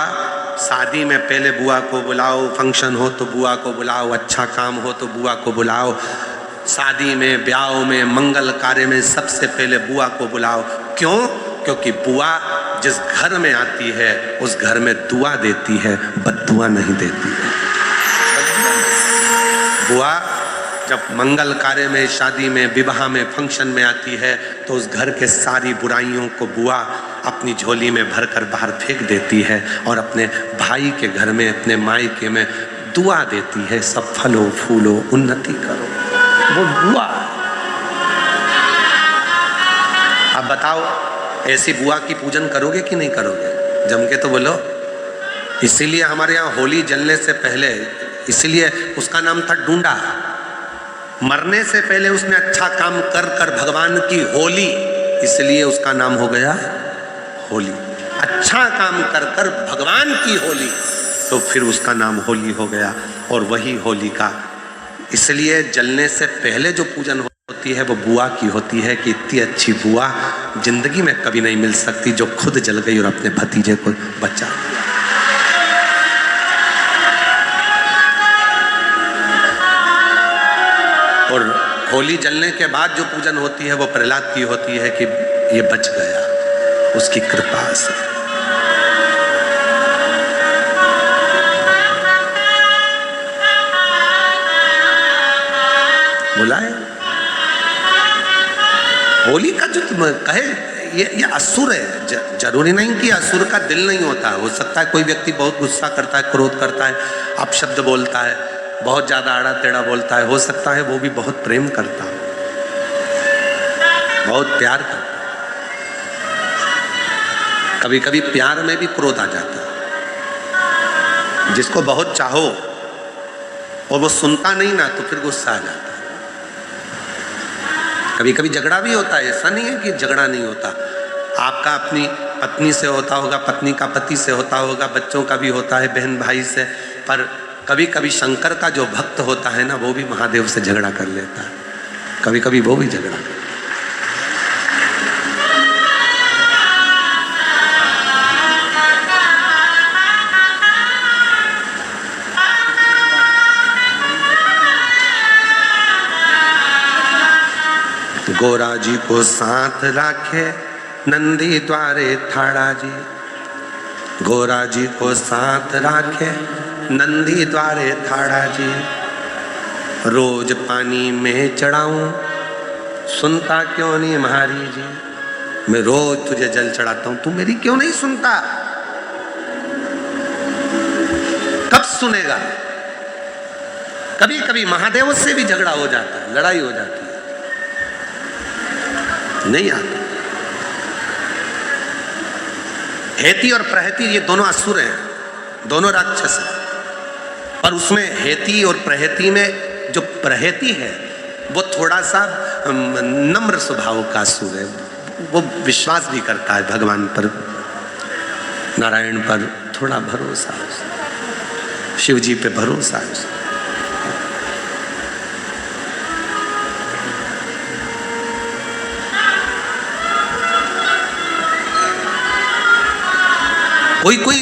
शादी में पहले बुआ को बुलाओ, फंक्शन हो तो बुआ को बुलाओ, अच्छा काम हो तो बुआ को बुलाओ, शादी में, ब्याह में, मंगल कार्य में सबसे पहले बुआ को बुलाओ। क्यों? क्योंकि बुआ जिस घर में आती है उस घर में दुआ देती है, बद्दुआ नहीं देती है। बुआ जब मंगल कार्य में, शादी में, विवाह में, फंक्शन में आती है तो उस घर के सारी बुराइयों को बुआ अपनी झोली में भरकर बाहर फेंक देती है और अपने भाई के घर में, अपने मायके में दुआ देती है, सब फलो फूलो, उन्नति करो। वो बुआ। अब बताओ, ऐसी बुआ की पूजन करोगे कि नहीं करोगे? जम के तो बोलो। इसीलिए हमारे यहाँ होली जलने से पहले, इसीलिए उसका नाम था डूंडा। मरने से पहले उसने अच्छा काम कर कर भगवान की होली, इसलिए उसका नाम हो गया होली। अच्छा काम कर कर भगवान की होली, तो फिर उसका नाम होली हो गया। और वही होली का, इसलिए जलने से पहले जो पूजन होती है वो बुआ की होती है कि इतनी अच्छी बुआ जिंदगी में कभी नहीं मिल सकती, जो खुद जल गई और अपने भतीजे को बचा लिया। और होली जलने के बाद जो पूजन होती है वो प्रहलाद की होती है कि ये बच गया उसकी कृपा से। बुलाए होली का जो तुम कहे, ये असुर है। जरूरी नहीं कि असुर का दिल नहीं होता। हो सकता है कोई व्यक्ति बहुत गुस्सा करता है, क्रोध करता है, अपशब्द बोलता है, बहुत ज्यादा आड़ा टेढ़ा बोलता है। हो सकता है वो भी बहुत प्रेम करता है, बहुत प्यार करता है। कभी कभी प्यार में भी क्रोध आ जाता है। जिसको बहुत चाहो और वो सुनता नहीं ना, तो फिर गुस्सा आ जाता है। कभी कभी झगड़ा भी होता है, ऐसा नहीं है कि झगड़ा नहीं होता। आपका अपनी पत्नी से होता होगा, पत्नी का पति से होता होगा, बच्चों का भी होता है, बहन भाई से। पर कभी कभी शंकर का जो भक्त होता है ना, वो भी महादेव से झगड़ा कर लेता है। कभी कभी वो भी झगड़ा कर। गोरा जी को साथ राखे नंदी द्वारे ठाड़ा जी, गोरा जी को साथ राखे नंदी द्वारे ठाड़ा जी। रोज पानी में चढ़ाऊं सुनता क्यों नहीं महारी जी, मैं रोज तुझे जल चढ़ाता हूं, तू मेरी क्यों नहीं सुनता? कब सुनेगा? कभी कभी महादेव से भी झगड़ा हो जाता है, लड़ाई हो जाती है, नहीं आता। हेती और प्रहती ये दोनों असुर हैं, दोनों राक्षस हैं, पर उसमें हेती और प्रहती में जो प्रहती है वो थोड़ा सा नम्र स्वभाव का असुर है। वो विश्वास भी करता है भगवान पर, नारायण पर थोड़ा भरोसा है, शिव जी पे भरोसा है। कोई कोई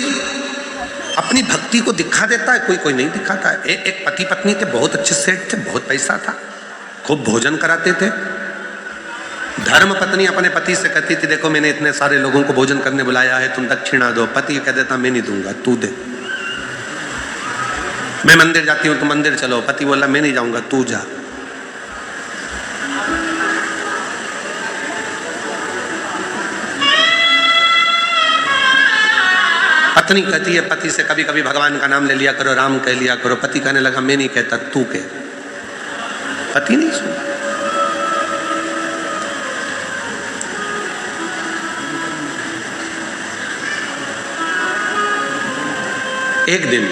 अपनी भक्ति को दिखा देता है, कोई कोई नहीं दिखाता है। एक पति पत्नी थे, बहुत अच्छे सेठ थे, बहुत पैसा था, खूब भोजन कराते थे। धर्म पत्नी अपने पति से कहती थी, देखो मैंने इतने सारे लोगों को भोजन करने बुलाया है, तुम दक्षिणा दो। पति कह देता, मैं नहीं दूंगा, तू दे। मैं मंदिर जाती हूं, तुम मंदिर चलो। पति बोला, मैं नहीं जाऊंगा, तू जा। पत्नी कहती है पति से, कभी कभी भगवान का नाम ले लिया करो, राम कह लिया करो। पति कहने लगा, मैं नहीं कहता, तू कह। पति नहीं सुना। एक दिन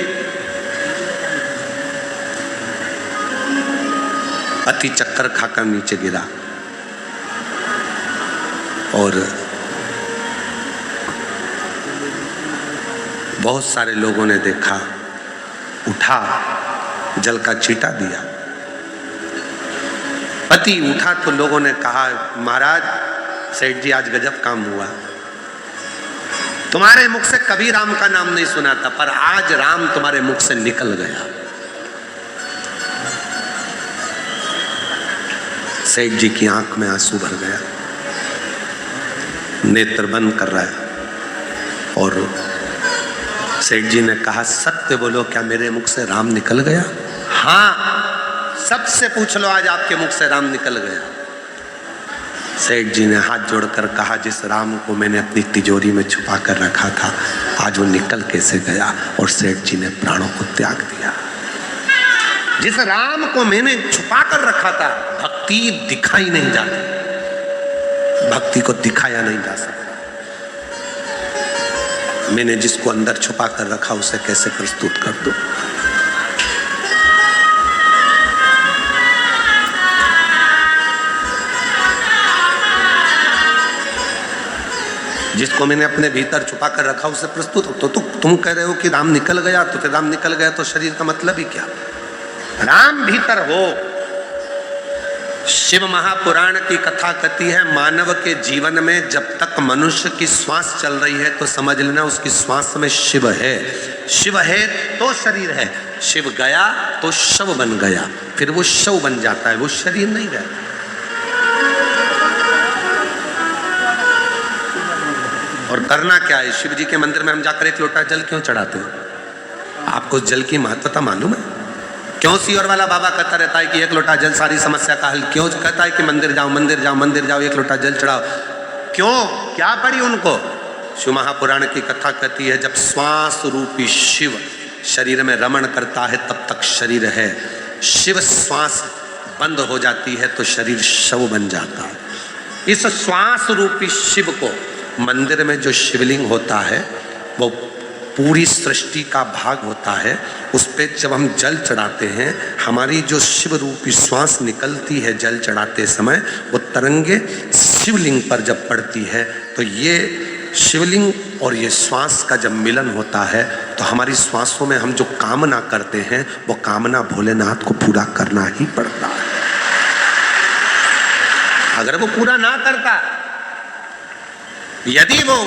पति चक्कर खाकर नीचे गिरा और बहुत सारे लोगों ने देखा, उठा, जल का छींटा दिया। पति उठा तो लोगों ने कहा, महाराज सेठ जी आज गजब काम हुआ, तुम्हारे मुख से कभी राम का नाम नहीं सुना था, पर आज राम तुम्हारे मुख से निकल गया। सेठ जी की आंख में आंसू भर गया, नेत्र बंद कर रहा है और सेठ जी ने कहा, सत्य बोलो, क्या मेरे मुख से राम निकल गया? हाँ, सबसे पूछ लो, आज आपके मुख से राम निकल गया। सेठ जी ने हाथ जोड़कर कहा, जिस राम को मैंने अपनी तिजोरी में छुपा कर रखा था, आज वो निकल कैसे गया? और सेठ जी ने प्राणों को त्याग दिया। जिस राम को मैंने छुपा कर रखा था, भक्ति दिखाई नहीं जाती, भक्ति को दिखाया नहीं जा सकता। मैंने जिसको अंदर छुपा कर रखा, उसे कैसे प्रस्तुत कर दूं? जिसको मैंने अपने भीतर छुपा कर रखा, उसे प्रस्तुत हो। तो तुम कह रहे हो कि राम निकल गया, तो फिर राम निकल गया तो शरीर का मतलब ही क्या? राम भीतर हो। शिव महापुराण की कथा कहती है, मानव के जीवन में जब तक मनुष्य की श्वास चल रही है तो समझ लेना उसकी श्वास में शिव है। शिव है तो शरीर है, शिव गया तो शव बन गया, फिर वो शव बन जाता है, वो शरीर नहीं रहता। और करना क्या है? शिव जी के मंदिर में हम जाकर एक लोटा जल क्यों चढ़ाते हो? आपको जल की महत्वता मालूम है? क्यों सियोर वाला बाबा कहता रहता है कि एक लोटा जल सारी समस्या का हल? क्यों कहता है कि मंदिर जाओ, मंदिर जाओ, मंदिर जाओ, एक लोटा जल चढ़ाओ? क्यों? क्या पड़ी उनको? शिव महापुराण की कथा कहती है, जब श्वास रूपी शिव शरीर में रमण करता है तब तक शरीर है। शिव श्वास बंद हो जाती है तो शरीर शव बन जाता है। इस श्वास रूपी शिव को मंदिर में जो शिवलिंग होता है वो पूरी सृष्टि का भाग होता है। उस पे जब हम जल चढ़ाते हैं, हमारी जो शिव रूपी श्वास निकलती है जल चढ़ाते समय, वो तरंगे शिवलिंग पर जब पड़ती है तो ये शिवलिंग और ये श्वास का जब मिलन होता है तो हमारी श्वासों में हम जो कामना करते हैं वो कामना भोलेनाथ को पूरा करना ही पड़ता है। अगर वो पूरा ना करता, यदि वो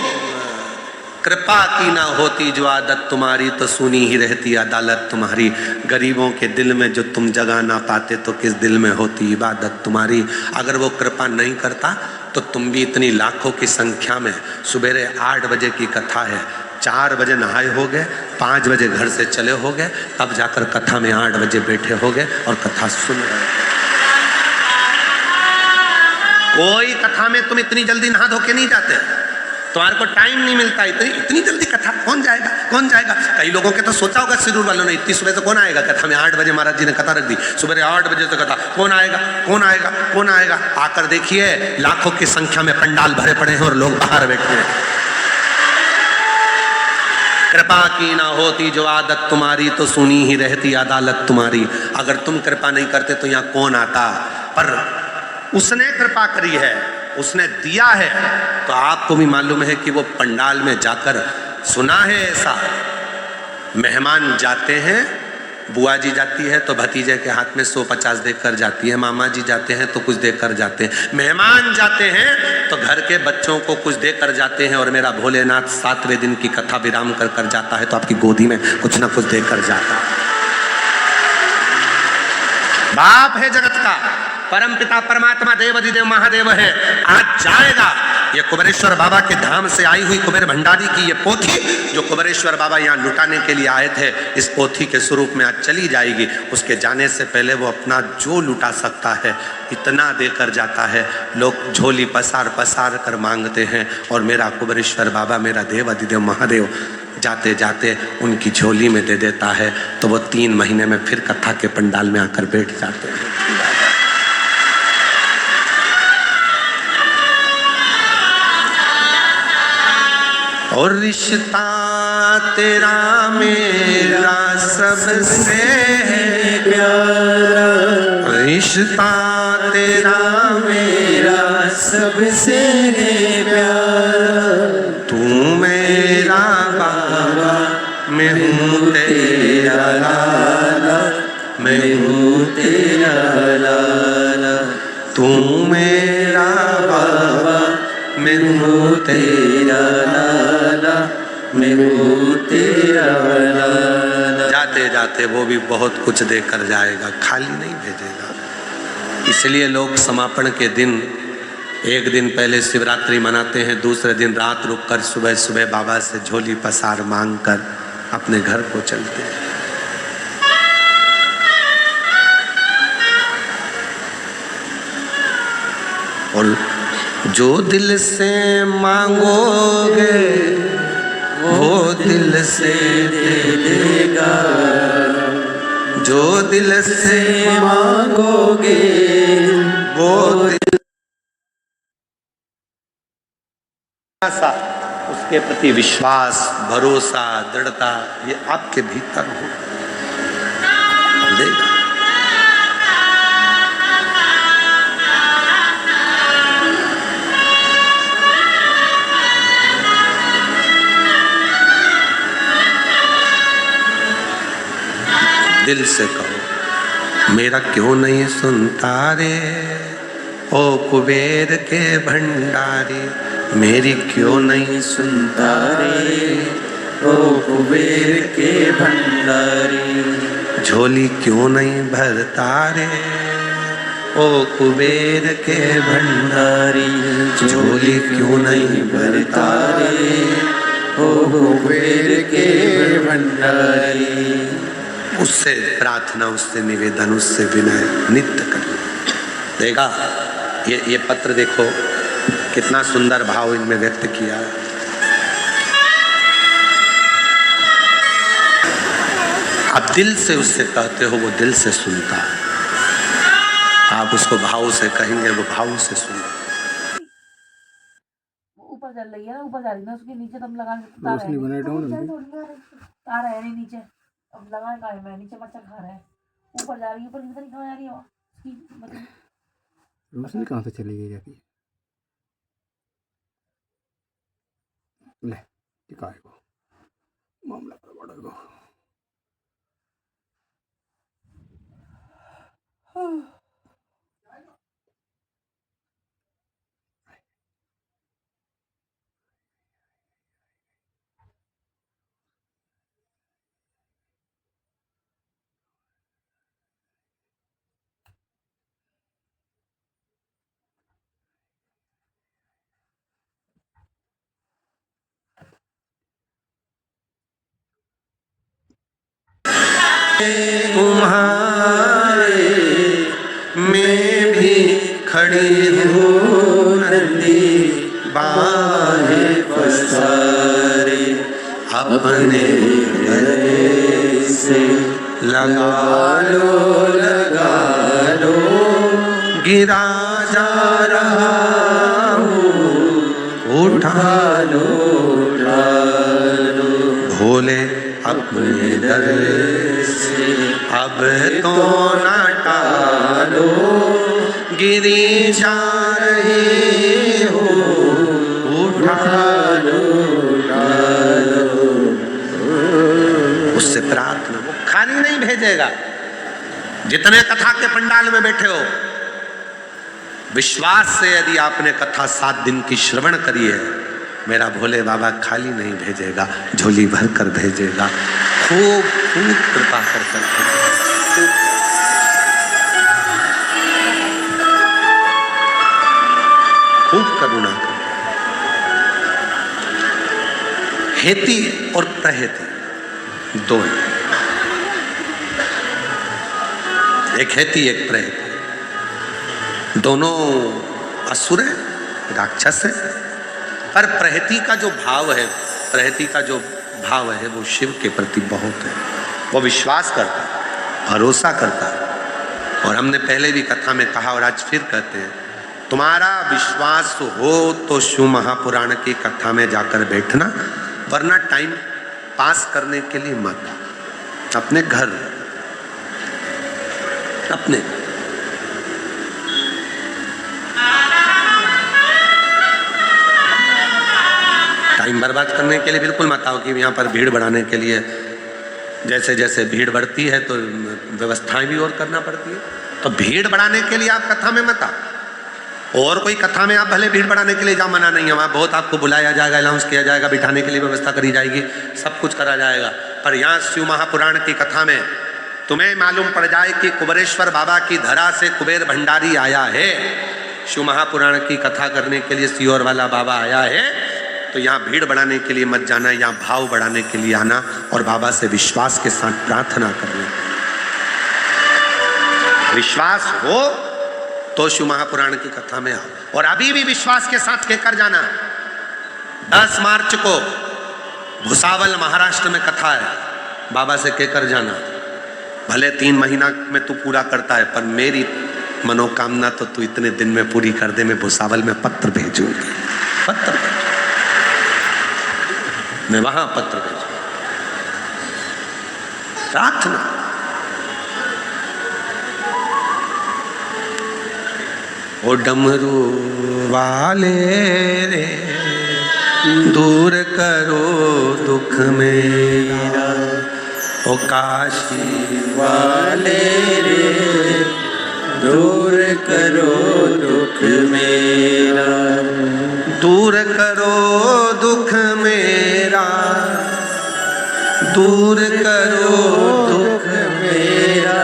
कृपा की ना होती जो आदत तुम्हारी तो सुनी ही रहती अदालत तुम्हारी। गरीबों के दिल में जो तुम जगा ना पाते तो किस दिल में होती इबादत तुम्हारी। अगर वो कृपा नहीं करता तो तुम भी इतनी लाखों की संख्या में सुबेरे 8 बजे की कथा है, 4 बजे नहाए हो गए, 5 बजे घर से चले हो गए, तब जाकर कथा में 8 बजे बैठे हो गए और कथा सुन रहे। कोई कथा में तुम इतनी जल्दी नहा धो के नहीं जाते, तुम्हारे को टाइम नहीं मिलता। इतनी जल्दी कथा कौन जाएगा, कौन जाएगा। कई लोगों के तो सोचा होगा सिरूर वालों ने, इतनी सुबह से कौन आएगा कथा में। 8 बजे महाराज जी ने कथा रख दी, सुबह 8 बजे से कथा, कौन आएगा, कौन आएगा, कौन आएगा। आकर देखिए लाखों की संख्या में पंडाल भरे पड़े हैं और लोग बाहर बैठे हैं। कृपा की ना होती जो आदत तुम्हारी तो सुनी ही रहती अदालत तुम्हारी। अगर तुम कृपा नहीं करते तो यहाँ कौन आता। पर उसने कृपा करी है, उसने दिया है, तो आपको भी मालूम है कि वो पंडाल में जाकर सुना है ऐसा, मेहमान जाते हैं, बुआ जी जाती है तो भतीजे के हाथ में 100-50 देकर जाती है, मामा जी जाते हैं तो कुछ देकर जाते हैं, मेहमान जाते हैं तो घर के बच्चों को कुछ देकर जाते हैं। और मेरा भोलेनाथ 7वें दिन की कथा विराम कर कर जाता है तो आपकी गोदी में कुछ ना कुछ देकर जाता है। बाप है जगत का, परम पिता परमात्मा देवाधिदेव महादेव है। आज जाएगा ये कुबेरेश्वर बाबा के धाम से आई हुई कुबेर भंडारी की ये पोथी, जो कुबेरेश्वर बाबा यहाँ लुटाने के लिए आए थे, इस पोथी के स्वरूप में आज चली जाएगी। उसके जाने से पहले वो अपना जो लुटा सकता है इतना देकर जाता है। लोग झोली पसार पसार कर मांगते हैं और मेरा कुबेरेश्वर बाबा, मेरा देवाधिदेव महादेव जाते जाते उनकी झोली में दे देता है। तो वो 3 महीने में फिर कथा के पंडाल में आकर बैठ जाते हैं। और रिश्ता तेरा मेरा सबसे है प्यारा, रिश्ता तेरा मेरा सबसे है प्यारा। तू मेरा बाबा, मैं हूँ तेरा लाला, मैं हूँ तेरा लाला। तू मेरा बाबा, मैं हूँ तेरा लाला, मैं हूँ तेरा लाला। जाते जाते वो भी बहुत कुछ देकर जाएगा, खाली नहीं भेजेगा। इसलिए लोग समापन के दिन एक दिन पहले शिवरात्रि मनाते हैं, दूसरे दिन रात रुककर सुबह सुबह बाबा से झोली पसार मांगकर अपने घर को चलते हैं। और जो दिल से मांगोगे वो दिल से दे देगा, जो दिल से मांगोगे वो दिल सा। उसके प्रति विश्वास, भरोसा, दृढ़ता ये आपके भीतर हो देगा। दिल से कहो मेरा क्यों नहीं सुनता रे ओ कुबेर के भंडारी, मेरी क्यों नहीं सुनता रे ओ कुबेर के भंडारी। झोली क्यों नहीं भरता रे ओ कुबेर के भंडारी, झोली क्यों नहीं भरता रे ओ कुबेर के भंडारी। उससे प्रार्थना, उससे निवेदन, उससे विनय नित्य कर देगा। ये पत्र देखो कितना सुंदर भाव इनमें व्यक्त किया। आप दिल से उससे कहते हो, वो दिल से सुनता है। आप उसको भाव से कहेंगे, वो भाव से सुनता। ऊपर चल रही है ना, ऊपर जा रही है ना, उसके नीचे दम लगा के तार है नहीं नीचे। अब लगा का है, मैं नीचे बच्चा खा रहा है, ऊपर जा रही है, ऊपर पता नहीं कहाँ जा रही है उसकी रोशनी कहाँ से चली गई जाती है। ले टिकाए को मामला गड़बड़ हो। तुम्हारे मैं भी खड़ी हूँ नंदी बाहें पसारे अपने गले से लगा लो गिरा जा रहा हूँ उठा लो भोले अपने दर से अब तो न टालो गिरी जा रही हो उठा लो उससे प्रार्थना, वो खाली नहीं भेजेगा। जितने कथा के पंडाल में बैठे हो, विश्वास से यदि आपने कथा 7 दिन की श्रवण करी है, मेरा भोले बाबा खाली नहीं भेजेगा, झोली भर कर भेजेगा। खूब खूब कृपा कर खूब करुणा कर। हेती और प्रहेती दो हैं, एक हेती एक प्रहेती, दोनों असुर है, राक्षस है। पर प्रहेती का जो भाव है, प्रहेती का जो भाव है वो शिव के प्रति बहुत है। वो विश्वास करता है, भरोसा करता है। और हमने पहले भी कथा में कहा और आज फिर कहते हैं, तुम्हारा विश्वास हो तो शिव महापुराण की कथा में जाकर बैठना, वरना टाइम पास करने के लिए मत। अपने घर, अपने टाइम बर्बाद करने के लिए बिल्कुल मत आओ कि यहाँ पर भीड़ बढ़ाने के लिए, जैसे जैसे भीड़ बढ़ती है तो व्यवस्थाएं भी और करना पड़ती है। तो भीड़ बढ़ाने के लिए आप कथा में मत आओ। और कोई कथा में आप भले भीड़ बढ़ाने के लिए जाओ, मना नहीं है, वहाँ बहुत आपको बुलाया जाएगा, अनाउंस किया जाएगा, बिठाने के लिए व्यवस्था करी जाएगी, सब कुछ करा जाएगा। पर यहाँ शिव महापुराण की कथा में तुम्हें मालूम पड़ जाए कि कुबेरेश्वर बाबा की धरा से कुबेर भंडारी आया है, शिव महापुराण की कथा करने के लिए सियोर वाला बाबा आया है, तो यहाँ भीड़ बढ़ाने के लिए मत जाना, यहाँ भाव बढ़ाने के लिए आना और बाबा से विश्वास के साथ प्रार्थना करना। विश्वास हो तो शिव महापुराण की कथा में आओ। और अभी भी विश्वास के साथ कहकर जाना, 10 मार्च को भुसावल महाराष्ट्र में कथा है, बाबा से कहकर जाना। भले 3 महीना में तू पूरा करता है, पर मेरी मनोकामना तो तू इतने दिन में पूरी कर दे। मैं भुसावल में पत्र भेजूंगी, पत्र मैं वहां पत्र भेजूंगा। प्रार्थना, ओ डमरू वाले रे दूर करो दुख मेरा, ओ काशी वाले रे दूर करो दुख मेरा, दूर करो दुख मेरा, दूर करो दुख मेरा,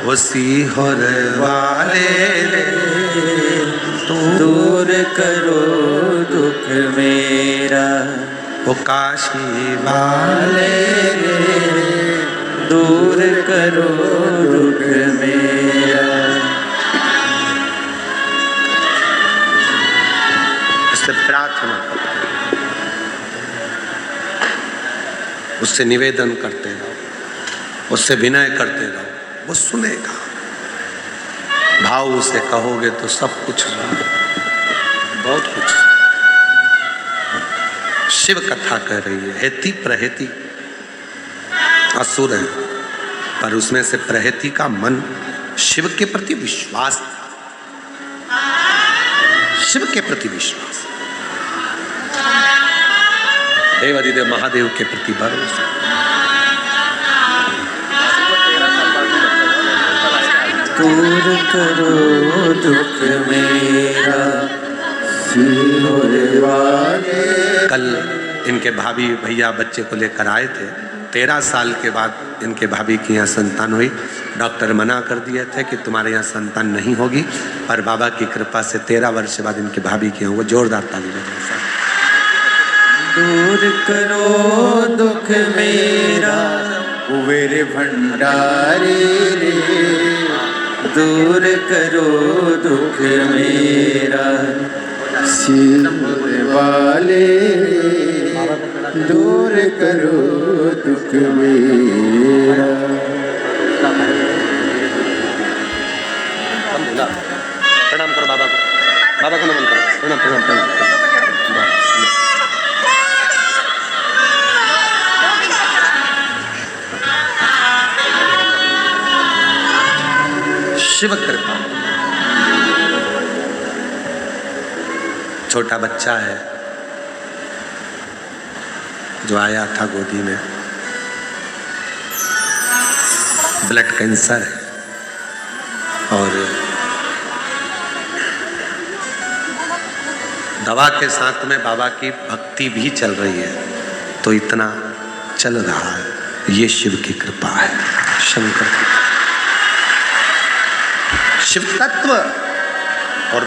ओ सीहोर वाले रे दूर करो दुख मेरा, ओ काशी वाले रे दूर करो दुख मेरा। उससे प्रार्थना करते रहो, उससे निवेदन करते रहो, उससे विनय करते रहो, वो सुनेगा। भाव उसे कहोगे तो सब कुछ, बहुत कुछ। शिव कथा कह रही है, हेती प्रहेती असुर है, पर उसमें से प्रहेती का मन शिव के प्रति विश्वास था, शिव के प्रति विश्वास, देव अधिदेव महादेव के प्रति भरोसा। दूर करो दुख मेरा, कल इनके भाभी भैया बच्चे को लेकर आए थे। 13 साल के बाद इनके भाभी की यहाँ संतान हुई। डॉक्टर मना कर दिए थे कि तुम्हारे यहाँ संतान नहीं होगी, पर बाबा की कृपा से 13 वर्ष बाद इनके भाभी की यहाँ, वो जोरदार ताली बजा। दूर करो दुख मेरा, कुबेर भंडारे रे दूर करो दुख मेरा, शिव वाले दूर करो दुख मेरा। प्रणाम करो बाबा को, बाबा को नमन करो, प्रणाम प्रणाम प्रणाम। शिव कृपा। छोटा बच्चा है जो आया था गोदी में, ब्लड कैंसर है और दवा के साथ में बाबा की भक्ति भी चल रही है, तो इतना चल रहा है। ये शिव की कृपा है, शंकर की। शिव तत्व और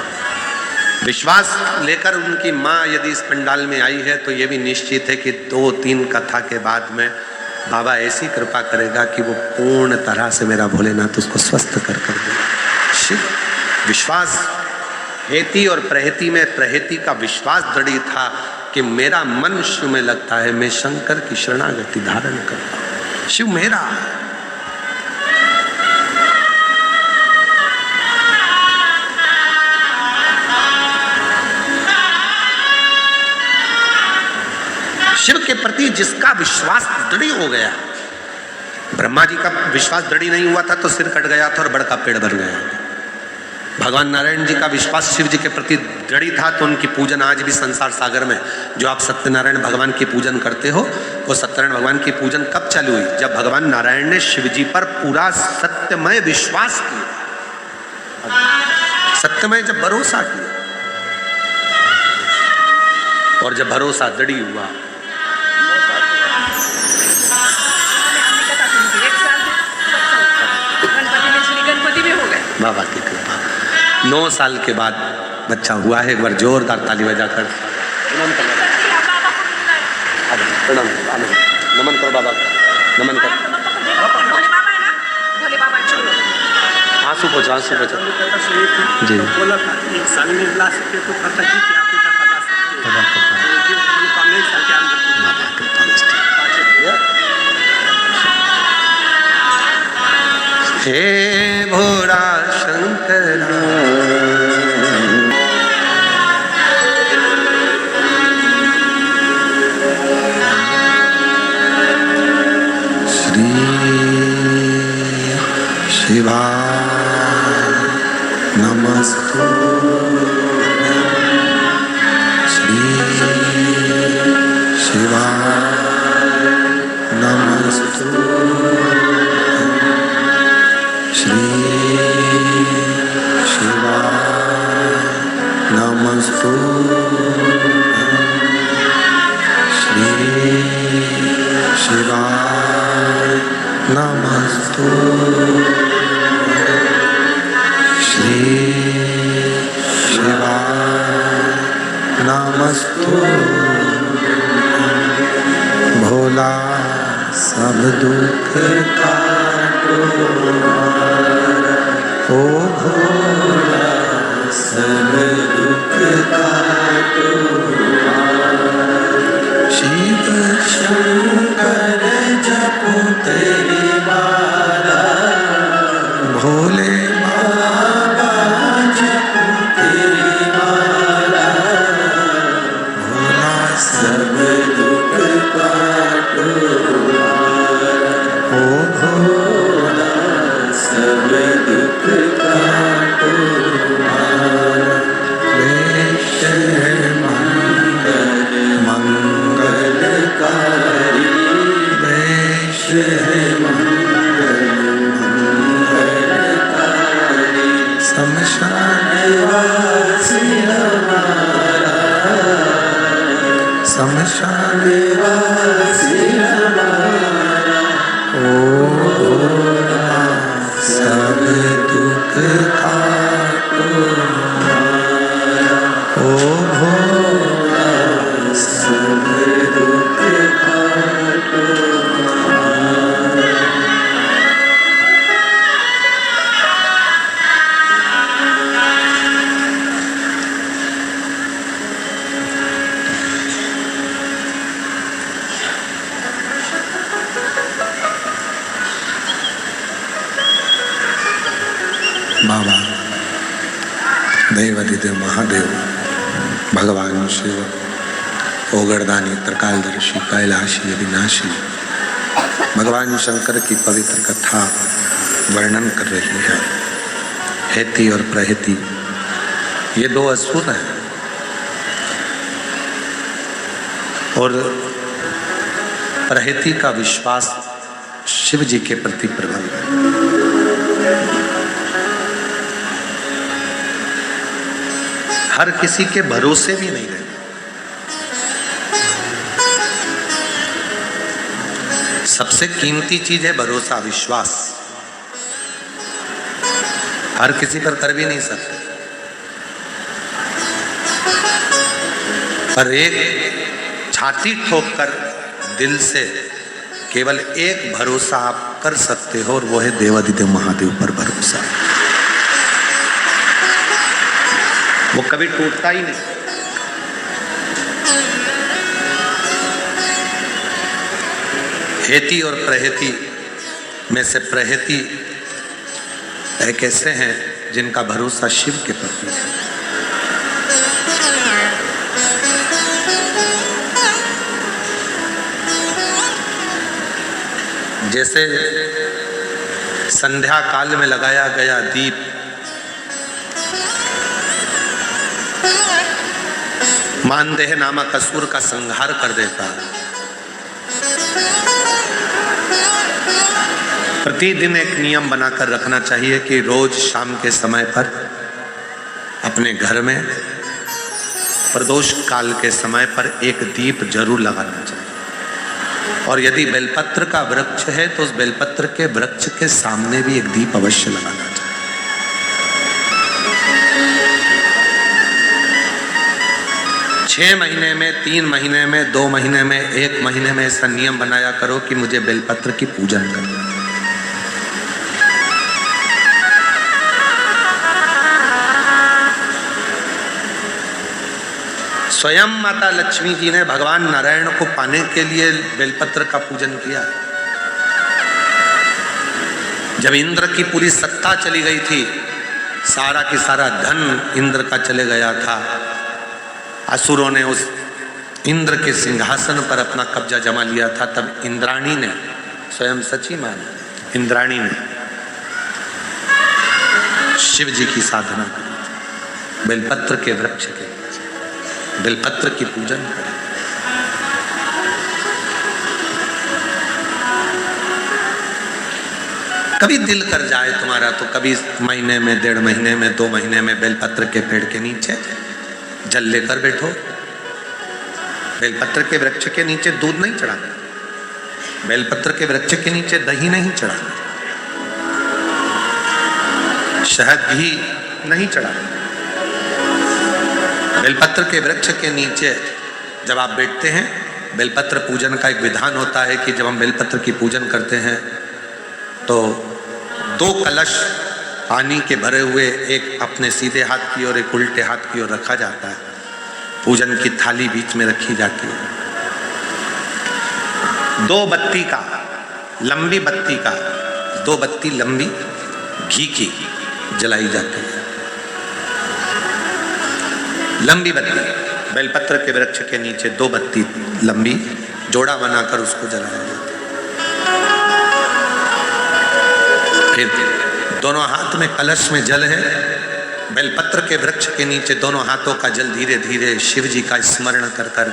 विश्वास लेकर उनकी माँ यदि इस पंडाल में आई है तो ये भी निश्चित है कि 2-3 कथा के बाद में बाबा ऐसी कृपा करेगा कि वो पूर्ण तरह से मेरा भोलेनाथ उसको स्वस्थ कर देगा। शिव विश्वास, हेती और प्रहेती में प्रहेती का विश्वास दृढ़ था कि मेरा मन शिव में लगता है, मैं शंकर की शरणागति धारण करता हूं, शिव मेरा। शिव के प्रति जिसका विश्वास दृढ़ हो गया, ब्रह्मा जी का विश्वास दृढ़ नहीं हुआ था तो सिर कट गया था और बड़का पेड़ बन गया। भगवान नारायण जी का विश्वास शिव जी के प्रति दृढ़ था तो उनकी पूजन आज भी संसार सागर में, जो आप सत्यनारायण भगवान की पूजन करते हो, वो सत्यनारायण भगवान की पूजन कब चालू हुई? जब भगवान नारायण ने शिव जी पर पूरा सत्यमय विश्वास किया, सत्यमय जब भरोसा किया, और जब भरोसा दृढ़ हुआ, बाबा की कृपा 9 साल के बाद बच्चा हुआ है। एक बार जोरदार ताली बजाकर प्रणाम करो, नमन करो बाबा, नमन करो। आंसू पोछो, आंसू पोछो जी। बोला था 1 साल में ला सकते तो करता कि आप का बता सकते। हे भोला शंकर श्री शिवा नमस्तु, श्री शिवा नमस्तु, श्री शिवा नमस्तु, श्री शिवा नमस्तु, श्री शिवा नमस्तु। भोला सब दुख काटो, ओ भोला सब दुख काटो, शिव शंकर जपो तेरी माला, भोले बाबा जपो तेरी माला, भोला सब दुख काटो, ओ भोला सब दुख काटो, वेश मंगल मंगलकारी, वेश मंगल मंगलकारी, शमशान वासी हमारा, शमशान वासी हमारा, ओ भोला सब दुख काटो, ओ भोला सब दुख काटो। देवादिदेव महादेव भगवान शिव ओगरदानी त्रिकालदर्शी कैलाशी अविनाशी भगवान शंकर की पवित्र कथा वर्णन कर रही है। हेति और प्रहेति ये दो असुर हैं और प्रहेति का विश्वास शिव जी के प्रति प्रबल है। हर किसी के भरोसे भी नहीं रहते। सबसे कीमती चीज है भरोसा, विश्वास। हर किसी पर कर भी नहीं सकते, पर एक छाती ठोक कर दिल से केवल एक भरोसा आप कर सकते हो और वो है देवादिदेव महादेव पर भरोसा। वो कभी टूटता ही नहीं। हेति और प्रहेति में से प्रहेति एक ऐसे हैं जिनका भरोसा शिव के प्रति है। जैसे संध्या काल में लगाया गया दीप मानदेह नामक असुर का संहार कर देता है। प्रतिदिन एक नियम बनाकर रखना चाहिए कि रोज शाम के समय पर अपने घर में प्रदोष काल के समय पर एक दीप जरूर लगाना चाहिए। और यदि बेलपत्र का वृक्ष है तो उस बेलपत्र के वृक्ष के सामने भी एक दीप अवश्य लगाना चाहिए। 6 महीने में, 3 महीने में, 2 महीने में, 1 महीने में ऐसा नियम बनाया करो कि मुझे बेलपत्र की पूजन करना। स्वयं माता लक्ष्मी जी ने भगवान नारायण को पाने के लिए बेलपत्र का पूजन किया। जब इंद्र की पूरी सत्ता चली गई थी, सारा की सारा धन इंद्र का चले गया था, असुरों ने उस इंद्र के सिंहासन पर अपना कब्जा जमा लिया था, तब इंद्राणी ने, स्वयं सची मान इंद्राणी ने शिव जी की साधना की, बेलपत्र के वृक्ष के बेलपत्र की पूजन करें। कभी दिल कर जाए तुम्हारा तो कभी महीने में, 1.5 महीने में, 2 महीने में बेलपत्र के पेड़ के नीचे जल लेकर बैठो। बेलपत्र के वृक्ष के नीचे दूध नहीं चढ़ाना, बेलपत्र के वृक्ष के नीचे दही नहीं चढ़ाना, शहद घी नहीं चढ़ाना। बेलपत्र के वृक्ष के नीचे जब आप बैठते हैं, बेलपत्र पूजन का एक विधान होता है कि जब हम बेलपत्र की पूजन करते हैं तो 2 कलश पानी के भरे हुए, एक अपने सीधे हाथ की और एक उल्टे हाथ की ओर रखा जाता है। पूजन की थाली बीच में रखी जाती है। 2 बत्ती का, लंबी बत्ती का, 2 बत्ती लंबी घी की जलाई जाती है। लंबी बत्ती बेलपत्र के वृक्ष के नीचे 2 बत्ती लंबी जोड़ा बनाकर उसको जलाया जाता है। फिर दोनों हाथ में कलश में जल है, बेलपत्र के वृक्ष के नीचे दोनों हाथों का जल धीरे धीरे शिव जी का स्मरण कर कर,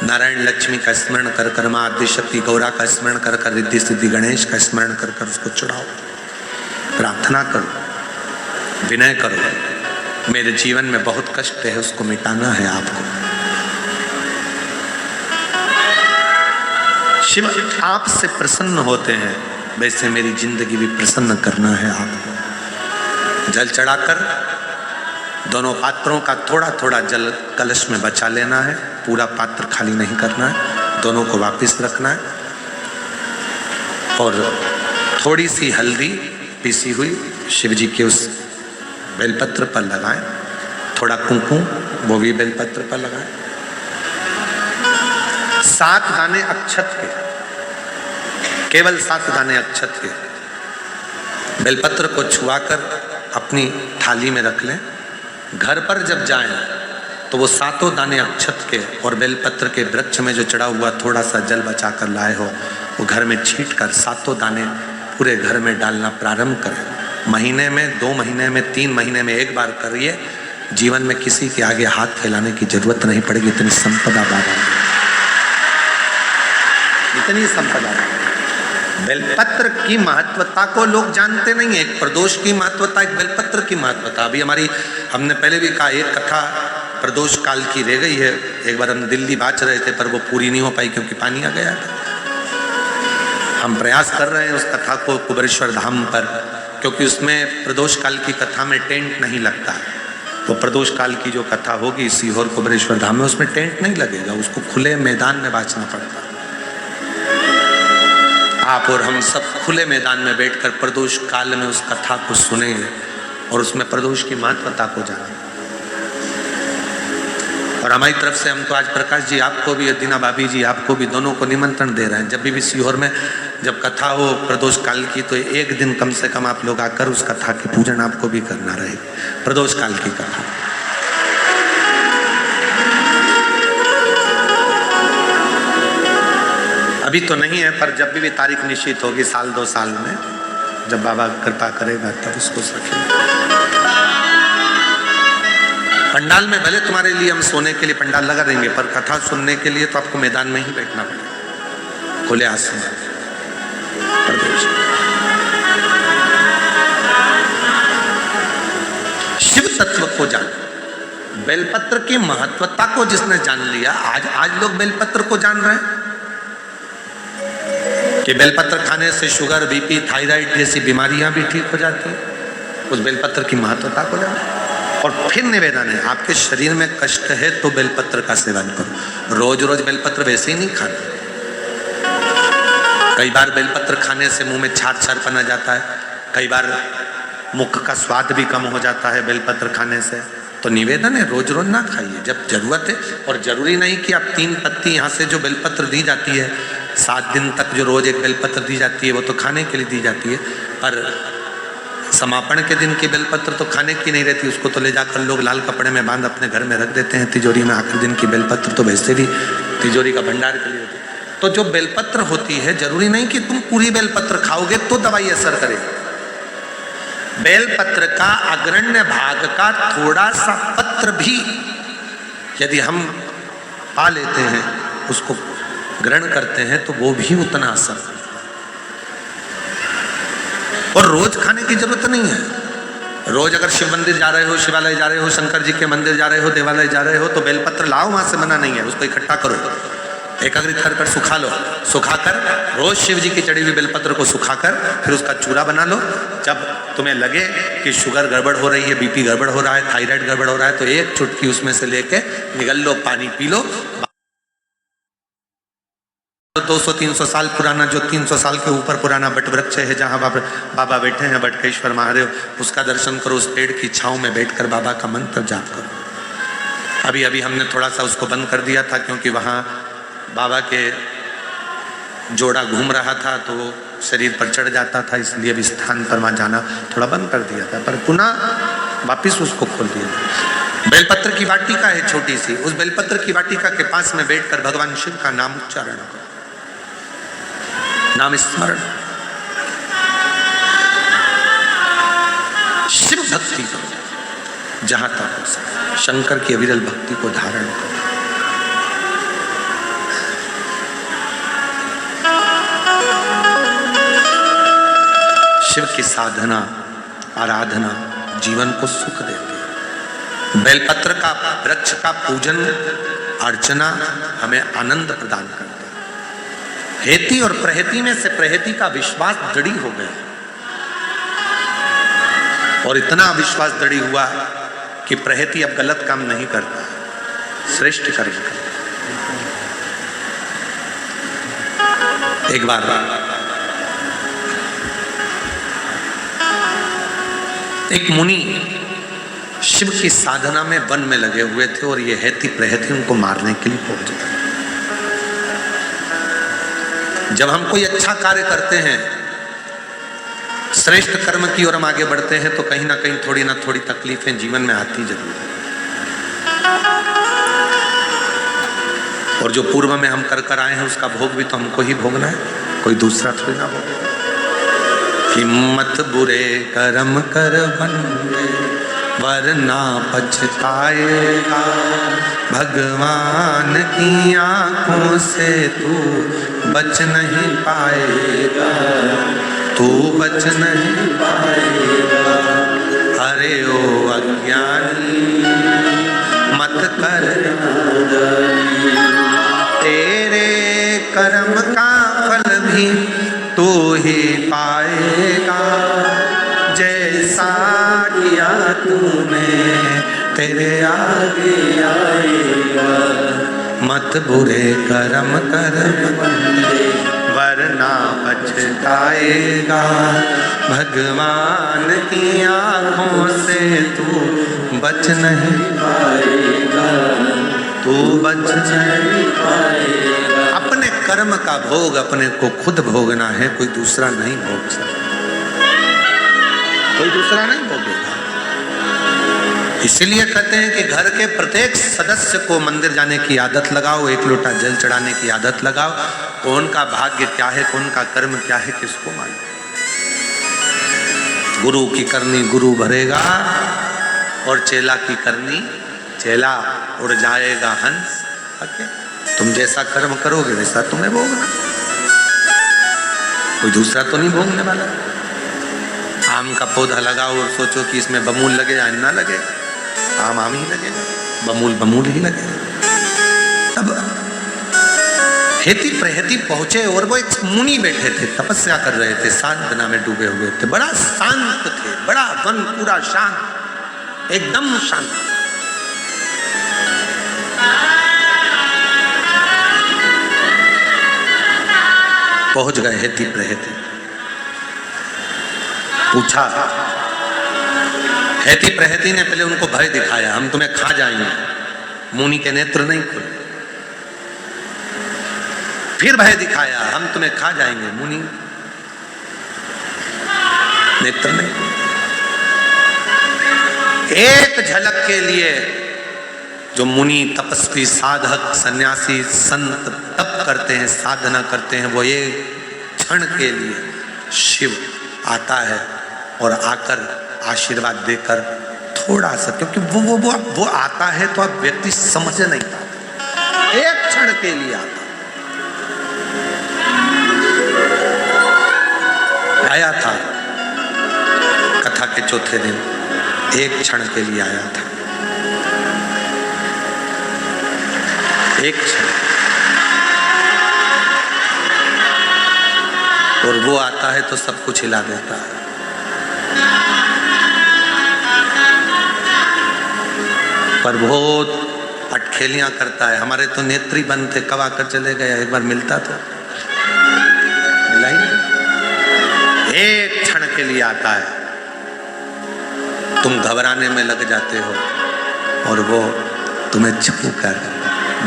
नारायण लक्ष्मी का स्मरण कर कर, माँ आदिशक्ति गौरा का स्मरण कर कर, रिद्धि सिद्धि गणेश का स्मरण कर कर उसको चढ़ाओ। प्रार्थना करो, विनय करो, मेरे जीवन में बहुत कष्ट है, उसको मिटाना है आपको। शिव आपसे प्रसन्न होते हैं, वैसे मेरी जिंदगी भी प्रसन्न करना है आपको। जल चढ़ाकर दोनों पात्रों का थोड़ा थोड़ा जल कलश में बचा लेना है, पूरा पात्र खाली नहीं करना है, दोनों को वापस रखना है। और थोड़ी सी हल्दी पीसी हुई शिव जी के उस बेलपत्र पर लगाएं, थोड़ा कुंकुम वो भी बेलपत्र पर लगाएं। 7 दाने अक्षत के, केवल 7 दाने अक्षत के बेलपत्र को छुआकर अपनी थाली में रख लें घर पर जब जाएं तो वो 7 दाने अक्षत के और बेलपत्र के वृक्ष में जो चढ़ा हुआ थोड़ा सा जल बचा कर लाए हो, वो घर में छींट कर 7 दाने पूरे घर में डालना प्रारंभ करें। महीने में, 2 महीने में, 3 महीने में एक बार करिए। जीवन में किसी के आगे हाथ फैलाने की जरूरत नहीं पड़ेगी। इतनी संपदा बाबा, इतनी संपदा। बेलपत्र की महत्वता को लोग जानते नहीं है। एक प्रदोष की महत्वता, एक बेलपत्र की महत्वता। अभी हमने पहले भी कहा, एक कथा प्रदोष काल की रह गई है। एक बार हम दिल्ली बाच रहे थे पर वो पूरी नहीं हो पाई क्योंकि पानी आ गया था। हम प्रयास कर रहे हैं उस कथा को कुबेरेश्वर धाम पर, क्योंकि उसमें प्रदोष काल की कथा में टेंट नहीं लगता। वो प्रदोष काल की जो कथा होगी सीहोर कुबेरेश्वर धाम में, उसमें टेंट नहीं लगेगा, उसको खुले मैदान में बाँचना पड़ता। आप और हम सब खुले मैदान में बैठकर प्रदोष काल में उस कथा को सुनेंगे और उसमें प्रदोष की महत्वता को जानेंगे। और हमारी तरफ से हम तो आज प्रकाश जी आपको भी, दीना भाभी जी आपको भी, दोनों को निमंत्रण दे रहे हैं। जब भी सीहोर में जब कथा हो प्रदोष काल की, तो एक दिन कम से कम आप लोग आकर उस कथा की पूजन आपको भी करना रहेगी। प्रदोष काल की कथा अभी तो नहीं है, पर जब भी तारीख निश्चित होगी 1-2 साल में, जब बाबा कृपा करेगा तब उसको रखेंगे। पंडाल में भले तुम्हारे लिए हम सोने के लिए पंडाल लगा देंगे, पर कथा सुनने के लिए तो आपको मैदान में ही बैठना पड़ेगा, खुले आसमान। शिव तत्व को जान, बेलपत्र की महत्वता को जिसने जान लिया, आज लोग बेलपत्र को जान रहे हैं कि बेलपत्र खाने से शुगर, बीपी, थायराइड जैसी बीमारियां भी ठीक हो जाती हैं। उस बेलपत्र की महत्वता को जान। और फिर निवेदन है, आपके शरीर में कष्ट है तो बेलपत्र का सेवन करो। रोज रोज बेलपत्र वैसे ही नहीं खाना। कई बार बेलपत्र खाने से मुंह में छार पन आ जाता है, कई बार मुख का स्वाद भी कम हो जाता है बेलपत्र खाने से। तो निवेदन है, रोज रोज ना खाइए, जब जरूरत है। और जरूरी नहीं कि आप 3 पत्ती यहाँ से जो बेलपत्र दी जाती है 7 दिन तक जो रोज एक बेलपत्र दी जाती है, वो तो खाने के लिए दी जाती है। पर समापन के दिन की बेलपत्र तो खाने की नहीं रहती, उसको तो ले जाकर लोग लाल कपड़े में बांध अपने घर में रख देते हैं तिजोरी में। आखिरी दिन की बेलपत्र तो वैसे भी तिजोरी का भंडार के लिए होती है। तो जो बेलपत्र होती है, जरूरी नहीं कि तुम पूरी बेलपत्र खाओगे तो दवाई असर करेगी। बेलपत्र का अग्रण्य भाग का थोड़ा सा पत्र भी यदि हम पा लेते हैं, उसको ग्रहण करते हैं, तो वो भी उतना असर करता है। और रोज खाने की जरूरत नहीं है। रोज अगर शिव मंदिर जा रहे हो, शिवालय जा रहे हो, शंकर जी के मंदिर जा रहे हो, देवालय जा रहे हो, तो बेलपत्र लाओ, वहां से मना नहीं है। उसको इकट्ठा करो, एकाग्रित कर सुखा लो। सुखाकर रोज शिव जी की चढ़ी हुई बेलपत्र को सुखाकर फिर उसका चूरा बना लो। जब तुम्हें लगे कि शुगर गड़बड़ हो रही है, बीपी गड़बड़ हो रहा है, थायराइड गड़बड़ हो रहा है, तो एक चुटकी उसमें से लेके निगल लो, पानी पी लो। 200-300 साल पुराना, जो 300 साल के ऊपर पुराना बट वृक्ष है जहाँ बाबा बैठे हैं, बटकेश्वर महादेव, उसका दर्शन करो। उस पेड़ की छांव में बैठकर बाबा का मंत्र जाप करो। अभी हमने थोड़ा सा उसको बंद कर दिया था, क्योंकि वहाँ बाबा के जोड़ा घूम रहा था तो वो शरीर पर चढ़ जाता था, इसलिए अभी स्थान पर वहाँ जाना थोड़ा बंद कर दिया था, पर पुनः वापिस उसको खोल दिया। बेलपत्र की वाटिका है छोटी सी, उस बेलपत्र की वाटिका के पास में बैठकर भगवान शिव का नाम उच्चारण करो, नाम स्मरण, शिव भक्ति करो जहां तक हो सके। शंकर की अविरल भक्ति को धारण करो। शिव की साधना, आराधना जीवन को सुख देती है। बेलपत्र का वृक्ष का पूजन अर्चना हमें आनंद प्रदान करती है। हेती और प्रहेती में से प्रहेती का विश्वास दृढ़ी हो गया, और इतना विश्वास दृढ़ी हुआ कि प्रहेती अब गलत काम नहीं करता, श्रेष्ठ कार्य करता। एक बार एक मुनि शिव की साधना में वन में लगे हुए थे, और ये हेती प्रहेती उनको मारने के लिए पहुंच गए। जब हम कोई अच्छा कार्य करते हैं, श्रेष्ठ कर्म की ओर हम आगे बढ़ते हैं तो कहीं ना कहीं थोड़ी ना थोड़ी तकलीफें जीवन में आती जरूर है। और जो पूर्व में हम कर कर आए हैं उसका भोग भी तो हमको ही भोगना है, कोई दूसरा थोड़ी ना भोगेगा। कि मत बुरे कर्म कर बंदे वरना पछताएगा, भगवान की आंखों से तू बच नहीं पाएगा, तू बच नहीं पाएगा। अरे ओ अज्ञानी मत कर नादानी, तेरे कर्म का फल भी तू ही पाएगा, जैसा किया तूने तेरे आगे आएगा। मत बुरे कर्म कर बंदे वरना पछताएगा, भगवान की आंखों से तू बच नहीं पाएगा, तू बच नहीं पाएगा। अपने कर्म का भोग अपने को खुद भोगना है, कोई दूसरा नहीं भोग सकता, कोई दूसरा नहीं भोगेगा। इसीलिए कहते हैं कि घर के प्रत्येक सदस्य को मंदिर जाने की आदत लगाओ, एक लोटा जल चढ़ाने की आदत लगाओ। कौन का भाग्य क्या है, कौन का कर्म क्या है, किसको मालूम। गुरु की करनी गुरु भरेगा और चेला की करनी चेला उड़ जाएगा हंस। तुम जैसा कर्म करोगे वैसा तुम्हें भोगना, कोई दूसरा तो नहीं भोगने वाला। आम का पौधा लगाओ और सोचो कि इसमें बमूल लगे या ना लगे, आम आम ही लगेगा, बमूल बमूल ही लगेगा। तब हेती प्रहेती पहुंचे और वो एक मुनि बैठे थे, तपस्या कर रहे थे, साधना में डूबे हुए थे, बड़ा शांत थे, बड़ा वन पूरा शांत, एकदम शांत। पहुंच गए हेती प्रहेती, पूछा। हेती प्रहेती ने पहले उनको भय दिखाया, हम तुम्हें खा जाएंगे। मुनि के नेत्र नहीं खुले। फिर भय दिखाया, हम तुम्हें खा जाएंगे। मुनि नेत्र नहीं। एक झलक के लिए जो मुनि तपस्वी साधक सन्यासी संत तप करते हैं, साधना करते हैं, वो एक क्षण के लिए शिव आता है और आकर आशीर्वाद देकर थोड़ा सा, क्योंकि वो आता है तो आप व्यक्ति समझ नहीं पाते, एक क्षण के लिए आता। आया था कथा के चौथे दिन, एक क्षण के लिए आया था, एक क्षण। और वो आता है तो सब कुछ हिला देता है। पर बहुत अटखेलियां करता है। हमारे तो नेत्री बंद थे, कब आकर चले गया, एक बार मिलता तो मिला ही नहीं। एक क्षण के लिए आता है, तुम घबराने में लग जाते हो और वो तुम्हें छू कर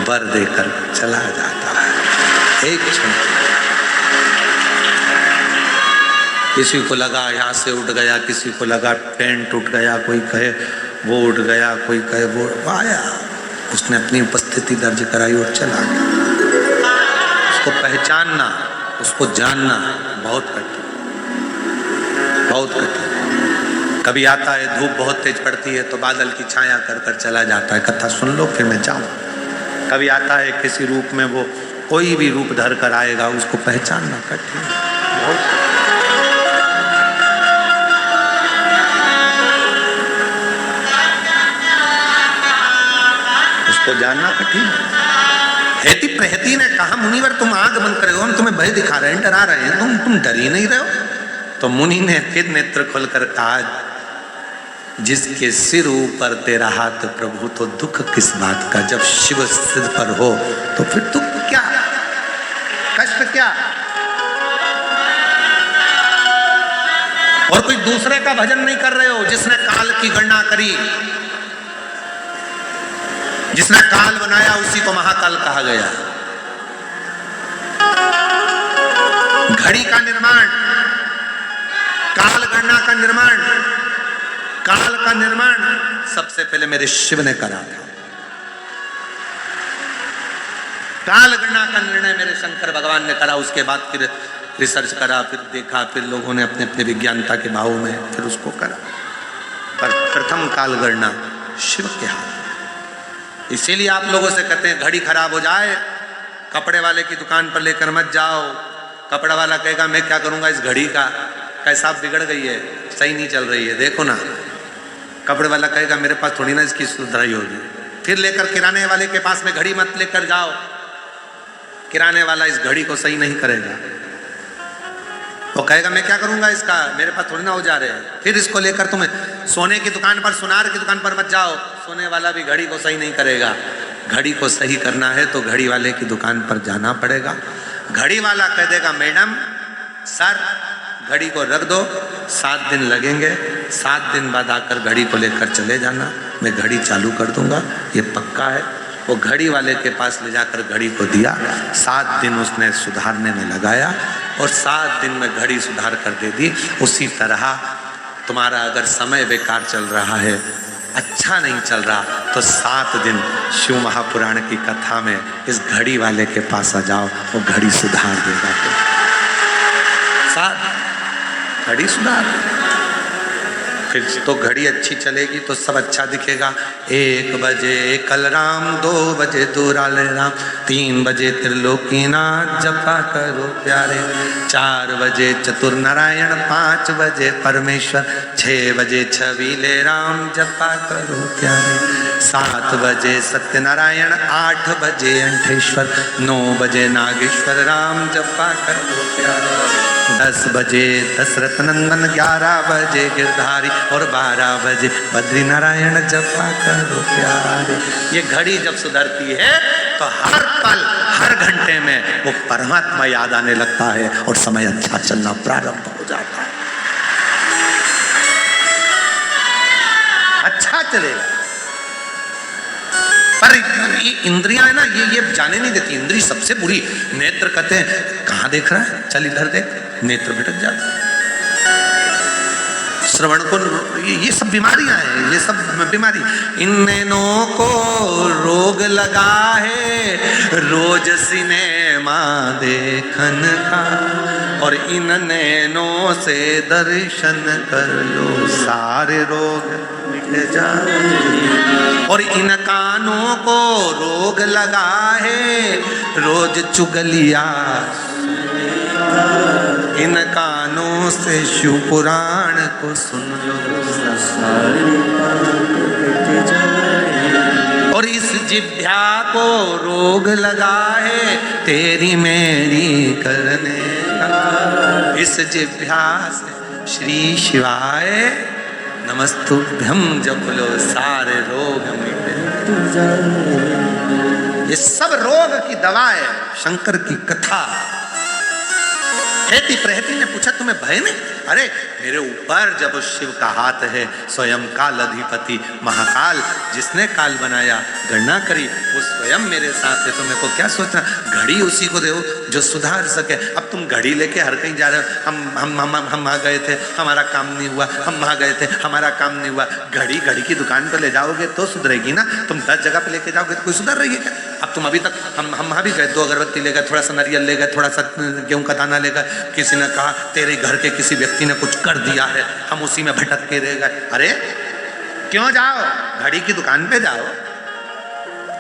वर देकर चला जाता है। एक क्षण। किसी को लगा यहाँ से उठ गया, किसी को लगा पेंट उठ गया, कोई कहे वो उठ गया, कोई कहे वो आया, उसने अपनी उपस्थिति दर्ज कराई और चला गया। उसको पहचानना, उसको जानना बहुत कठिन, बहुत कठिन। कभी आता है, धूप बहुत तेज पड़ती है तो बादल की छाया कर कर चला जाता है, कथा सुन लो फिर मैं जाऊँ। कभी आता है किसी रूप में, वो कोई भी रूप धर कर आएगा, उसको पहचानना कठिन, बहुत। उसको जानना कठिन। हेती प्रहेती ने कहा, मुनिवर तुम आंख बंद करे हो, हम तुम्हें भय दिखा रहे हैं, डरा रहे हैं, तुम डर ही नहीं रहे हो। तो मुनि ने फिर नेत्र खोलकर कहा, जिसके सिर ऊपर तेरा हाथ प्रभु, तो दुख किस बात का। जब शिव सिर पर हो तो फिर दुख क्या, कष्ट क्या। और कोई दूसरे का भजन नहीं कर रहे हो। जिसने काल की गणना करी, जिसने काल बनाया, उसी को महाकाल कहा गया। घड़ी का निर्माण काल गणना का निर्माण, काल का निर्माण सबसे पहले मेरे शिव ने करा था। काल गणना का निर्णय मेरे शंकर भगवान ने करा, उसके बाद फिर रिसर्च करा, फिर देखा, फिर लोगों ने अपने अपने विज्ञानता के भाव में फिर उसको करा, पर प्रथम काल गणना शिव के हाथ। इसीलिए आप लोगों से कहते हैं घड़ी खराब हो जाए कपड़े वाले की दुकान पर लेकर मत जाओ। कपड़ा वाला कहेगा मैं क्या करूंगा इस घड़ी का, कैसा बिगड़ गई है, सही नहीं चल रही है, देखो ना। कपड़े वाला कहेगा मेरे पास थोड़ी ना इसकी सुधराई होगी। फिर लेकर किराने वाले के पास में घड़ी मत लेकर जाओ, किराने वाला इस घड़ी को सही नहीं करेगा। वो कहेगा मैं क्या करूंगा इसका, मेरे पास थोड़ी ना औजार है। फिर इसको लेकर तुम सोने की दुकान पर, सुनार की दुकान पर मत जाओ, सोने वाला भी घड़ी को सही नहीं करेगा। घड़ी को सही करना है तो घड़ी वाले की दुकान पर जाना पड़ेगा। घड़ी वाला कह देगा मैडम सर घड़ी को रख दो, 7 दिन लगेंगे, 7 दिन बाद आकर घड़ी को लेकर चले जाना, मैं घड़ी चालू कर दूंगा, ये पक्का है। वो घड़ी वाले के पास ले जाकर घड़ी को दिया, 7 दिन उसने सुधारने में लगाया और 7 दिन में घड़ी सुधार कर दे दी। उसी तरह तुम्हारा अगर समय बेकार चल रहा है, अच्छा नहीं चल रहा, तो 7 दिन शिव महापुराण की कथा में इस घड़ी वाले के पास आ जाओ, वो घड़ी सुधार देगा। 7 घड़ी सुधार, फिर तो घड़ी अच्छी चलेगी तो सब अच्छा दिखेगा। 1 बजे कल राम, 2 बजे दुराले राम, 3 बजे त्रिलोकीनाथ जपा करो प्यारे, 4 बजे चतुर नारायण, 5 बजे परमेश्वर, 6 बजे छबीले राम जपा करो प्यारे, 7 बजे सत्यनारायण, 8 बजे अंठेश्वर, 9 बजे नागेश्वर राम जपा करो प्यारे, 10 बजे दशरथ नंदन, 11 बजे गिरधारी और 12 बजे बद्री नारायण जपा करो प्यारे। ये घड़ी जब सुधरती है तो हर पल हर घंटे में वो परमात्मा याद आने लगता है और समय अच्छा चलना प्रारंभ हो जाता है, अच्छा चलेगा। पर ये इंद्रियां है ना, ये जाने नहीं देती। इंद्री सबसे बुरी, नेत्र कहते हैं कहाँ देख रहा है, चल इधर देख, नेत्र भटक जाता है। श्रवण को, ये सब बीमारियां हैं, ये सब बीमारी। इन नैनों को रोग लगा है रोज सिनेमा देखन का, और इन नैनों से दर्शन कर लो सारे रोग मिट जाए। और इन कानों को रोग लगा है रोज चुगलिया, इन कानों से शिव पुराण को सुन लो सारे पाप मिट जाए। और इस जिह्वा को रोग लगा है तेरी मेरी करने का, इस जिह्वा से श्री शिवाय नमस्तुभ्यम जप लो सारे रोग मिट जाए। ये सब रोग की दवा है शंकर की कथा। हेती प्रहेती ने पूछा तुम्हें भय नहीं? अरे मेरे ऊपर जब शिव का हाथ है, स्वयं काल अधिपति महाकाल जिसने काल बनाया गणना करी वो स्वयं मेरे साथ है, तो मेरे को क्या सोचना, घड़ी उसी को दो जो सुधार सके। अब तुम घड़ी लेके हर कहीं जा रहे हो, हम वहाँ गए थे हमारा काम नहीं हुआ, हम वहाँ गए थे हमारा काम नहीं हुआ। घड़ी की दुकान पर ले जाओगे तो सुधरेगी ना, तुम 10 जगह पे लेके जाओगे तो कोई सुधर रही है क्या? अब तुम अभी तक हम वहाँ भी गए, 2 अगरबत्ती ले गए, थोड़ा सा नारियल ले गए, थोड़ा सा गेहूं का दाना ले गए, किसी ने कहा तेरे घर के किसी व्यक्ति ने कुछ कर दिया है, हम उसी में भटक के रह गए। अरे क्यों जाओ, घड़ी की दुकान पे जाओ,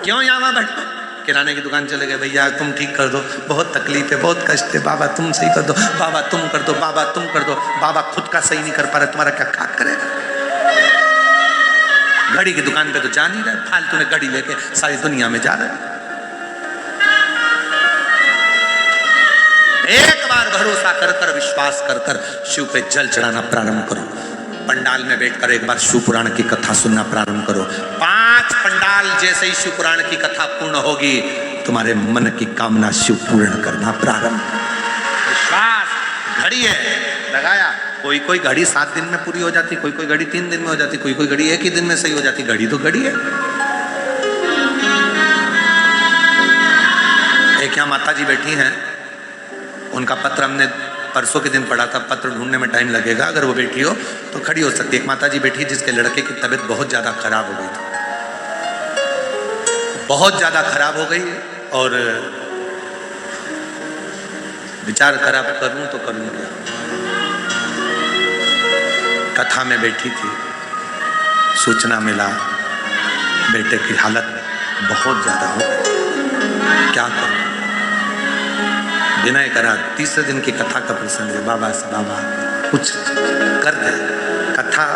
क्यों यहाँ भटको? किराने की दुकान चले गए, भैया तुम ठीक कर दो, बहुत तकलीफ है, बहुत कष्ट है, बाबा तुम सही कर दो, बाबा तुम कर दो, बाबा तुम कर दो। बाबा खुद का सही नहीं कर पा रहे, तुम्हारा क्या काम करेगा? घड़ी की दुकान पे तो जा नहीं रहे, फालतू में घड़ी लेके सारी दुनिया में जा रहे। एक बार भरोसा कर कर, विश्वास कर कर शिव पे जल चढ़ाना प्रारंभ करो। पंडाल में बैठकर एक बार शिव पुराण की कथा सुनना प्रारंभ करो। 5 पंडाल जैसे ही शिव पुराण की कथा पूर्ण होगी, तुम्हारे मन की कामना शिव पूर्ण करना प्रारंभ। विश्वास, घड़ी है लगाया, कोई घड़ी 7 दिन में पूरी हो जाती, कोई घड़ी 3 दिन में हो जाती, कोई घड़ी 1 ही दिन में सही हो जाती। घड़ी तो घड़ी है। एक यहाँ माता जी बैठी हैं, उनका पत्र हमने परसों के दिन पढ़ा था, पत्र ढूंढने में टाइम लगेगा, अगर वो बैठी हो तो खड़ी हो सकती है। एक माता जी बैठी जिसके लड़के की तबीयत बहुत ज़्यादा खराब हो गई थी, बहुत ज़्यादा खराब हो गई, और विचार खराब करूं तो करूं क्या। कथा में बैठी थी, सूचना मिला बेटे की हालत बहुत ज़्यादा हो गई, क्या करूं। विनय करा, तीसरे दिन की कथा का प्रसंग है, बाबा से बाबा कुछ कर दे, कथा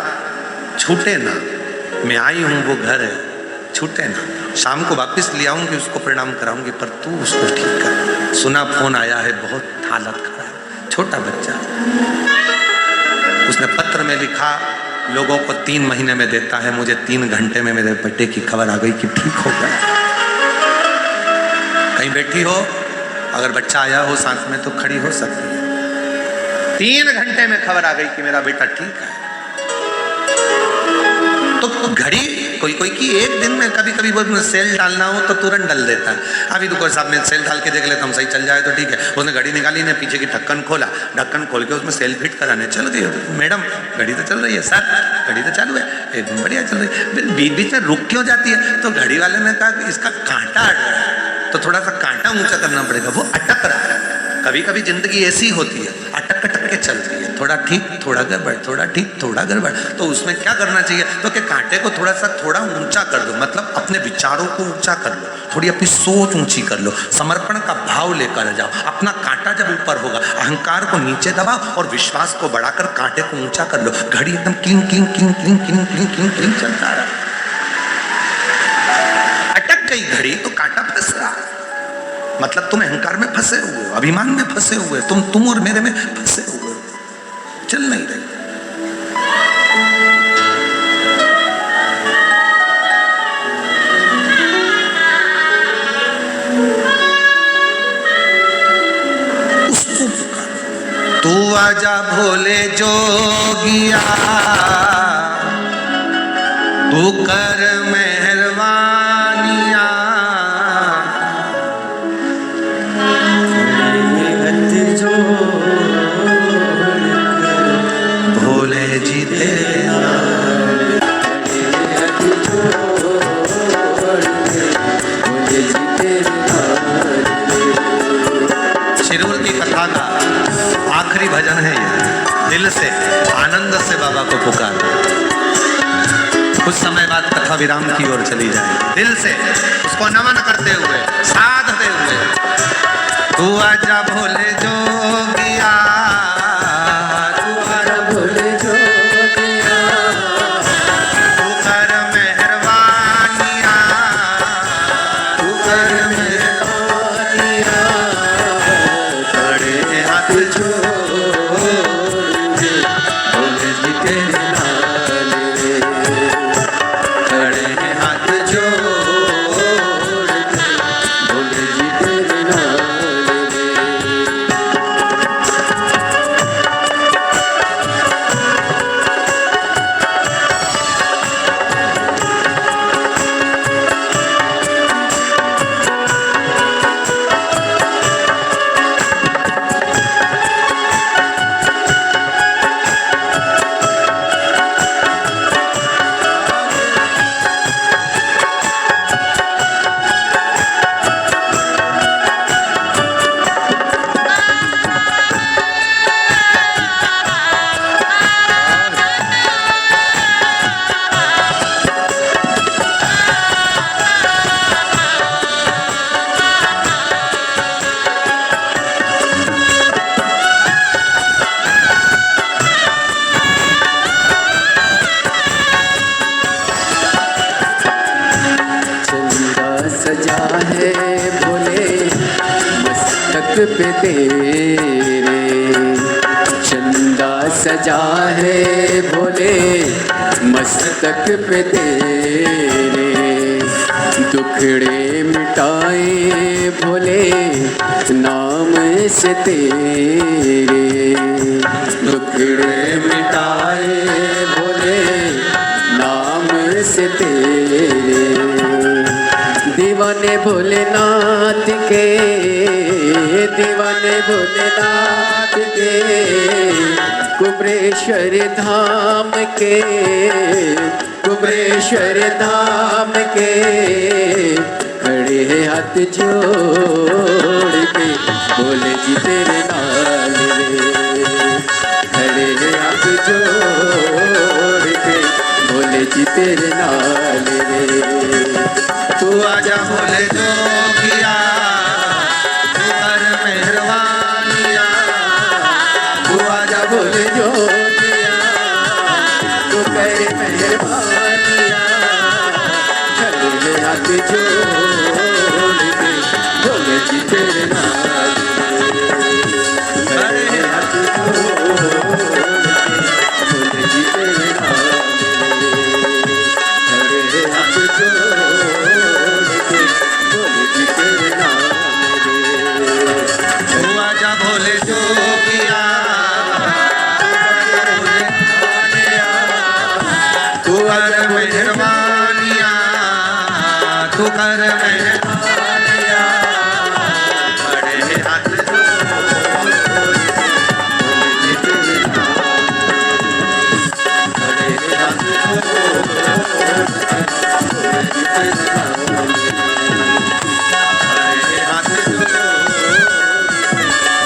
छूटे ना, मैं आई हूँ वो घर है, छूटे ना, शाम को वापस ले आऊंगी, उसको प्रणाम कराऊंगी, पर तू उसको ठीक कर। सुना फोन आया है, बहुत हालत खराब, छोटा बच्चा। उसने पत्र में लिखा, लोगों को 3 महीने में देता है, मुझे 3 घंटे में मेरे बेटे की खबर आ गई कि ठीक हो गया। कहीं बैठी हो, अगर बच्चा आया हो साथ में तो खड़ी हो सकती है। 3 घंटे में खबर आ गई कि मेरा बेटा ठीक है। तो घड़ी कोई कोई की एक दिन में कभी कभी वो सेल डालना हो तो तुरंत डाल देता है। अभी दुकान साहब ने सेल डाल के देख लेता, हम सही चल जाए तो ठीक है। उसने घड़ी निकाली, ने पीछे की ढक्कन खोला, ढक्कन खोल के उसमें सेल फिट कराने चल गई। मैडम घड़ी तो चल रही है, सर घड़ी तो चालू है, एकदम बढ़िया चल रही है, बीच बीच में रुक क्यों जाती है। तो घड़ी वाले ने कहा कि इसका कांटा अट रहा है, तो थोड़ा सा कांटा ऊंचा करना पड़ेगा, वो अटक रहा है। कभी कभी जिंदगी ऐसी होती है, अटक अटक के चलती है, थोड़ा ठीक थोड़ा गड़बड़, थोड़ा ठीक थोड़ा गड़बड़। तो उसमें क्या करना चाहिए, तो कि कांटे को थोड़ा ऊंचा कर दो, मतलब अपने विचारों को ऊंचा कर लो, थोड़ी अपनी सोच ऊंची कर लो, समर्पण का भाव लेकर जाओ। अपना कांटा जब ऊपर होगा, अहंकार को नीचे दबाओ और विश्वास को बढ़ाकर कांटे को ऊंचा कर लो। घड़ी एकदम cling cling cling cling cling cling cling cling चलता रहा, अटक गई घड़ी तो कांटा फंस रहा, मतलब तुम अहंकार में फंसे हुए हो, अभिमान में फंसे हुए, तुम और मेरे में फंसे हुए हो, चल नहीं रही। उसको पुकार, तू आजा भोले जोगिया, तू कर मेहरबानिया, भोले जी तेरे शिरूर की कथा का आखिरी भजन है ये, दिल से आनंद से बाबा को पुकार। कुछ समय बाद कथा विराम की ओर चली जाए, दिल से उसको नमन करते हुए, साधते हुए, तू आजा भोले जोगिया, तू आजा भोले जोगिया, तू कर मेहरबानिया, तू कर मेहरबानिया, खड़े हाथ जोड़ दे भोले जी तेरे लाल रे, खड़े हाथ जोड़ दे भोले जी तेरे लाल। सजा है भोले मस्तक पे तेरे, चंदा सजा है भोले मस्तक पे तेरे, दुखड़े मिटाए भोले नाम से तेरे, दुखड़े मिटाए भोले नाम से तेरे, दीवाना दीवाने भोलेनाथ के, दीवाने भोलेनाथ के, कुबरेश्वर धाम के, कुबरेश्वर धाम के, खड़े हैं हाथ जोड़ के, बोले जी तेरे नाल रे, खड़े हैं हाथ जोड़ के, बोले जी तेरे नाल रे। तू आजा बोले जोगिया, तू कर मेहरबानिया, तू आजा बोले जोगिया, तू कर मेहरबानिया, खड़े हाथ जोड़ के, बोले जी तेरे नाल रे, खड़े हाथ जोड़ के, बोले जी तेरे नाल रे, खड़े हाथ जोड़ के, बोले जी तेरे नाल रे। तू आजा भोले जोगिया, तू कर मेहरबानिया, तू कर मेहरबानिया, खड़े हाथ जोड़ के, बोले तेरे नाम, खड़े हाथ जोड़ के, बोले तेरे नाम, खड़े हाथ जोड़ के,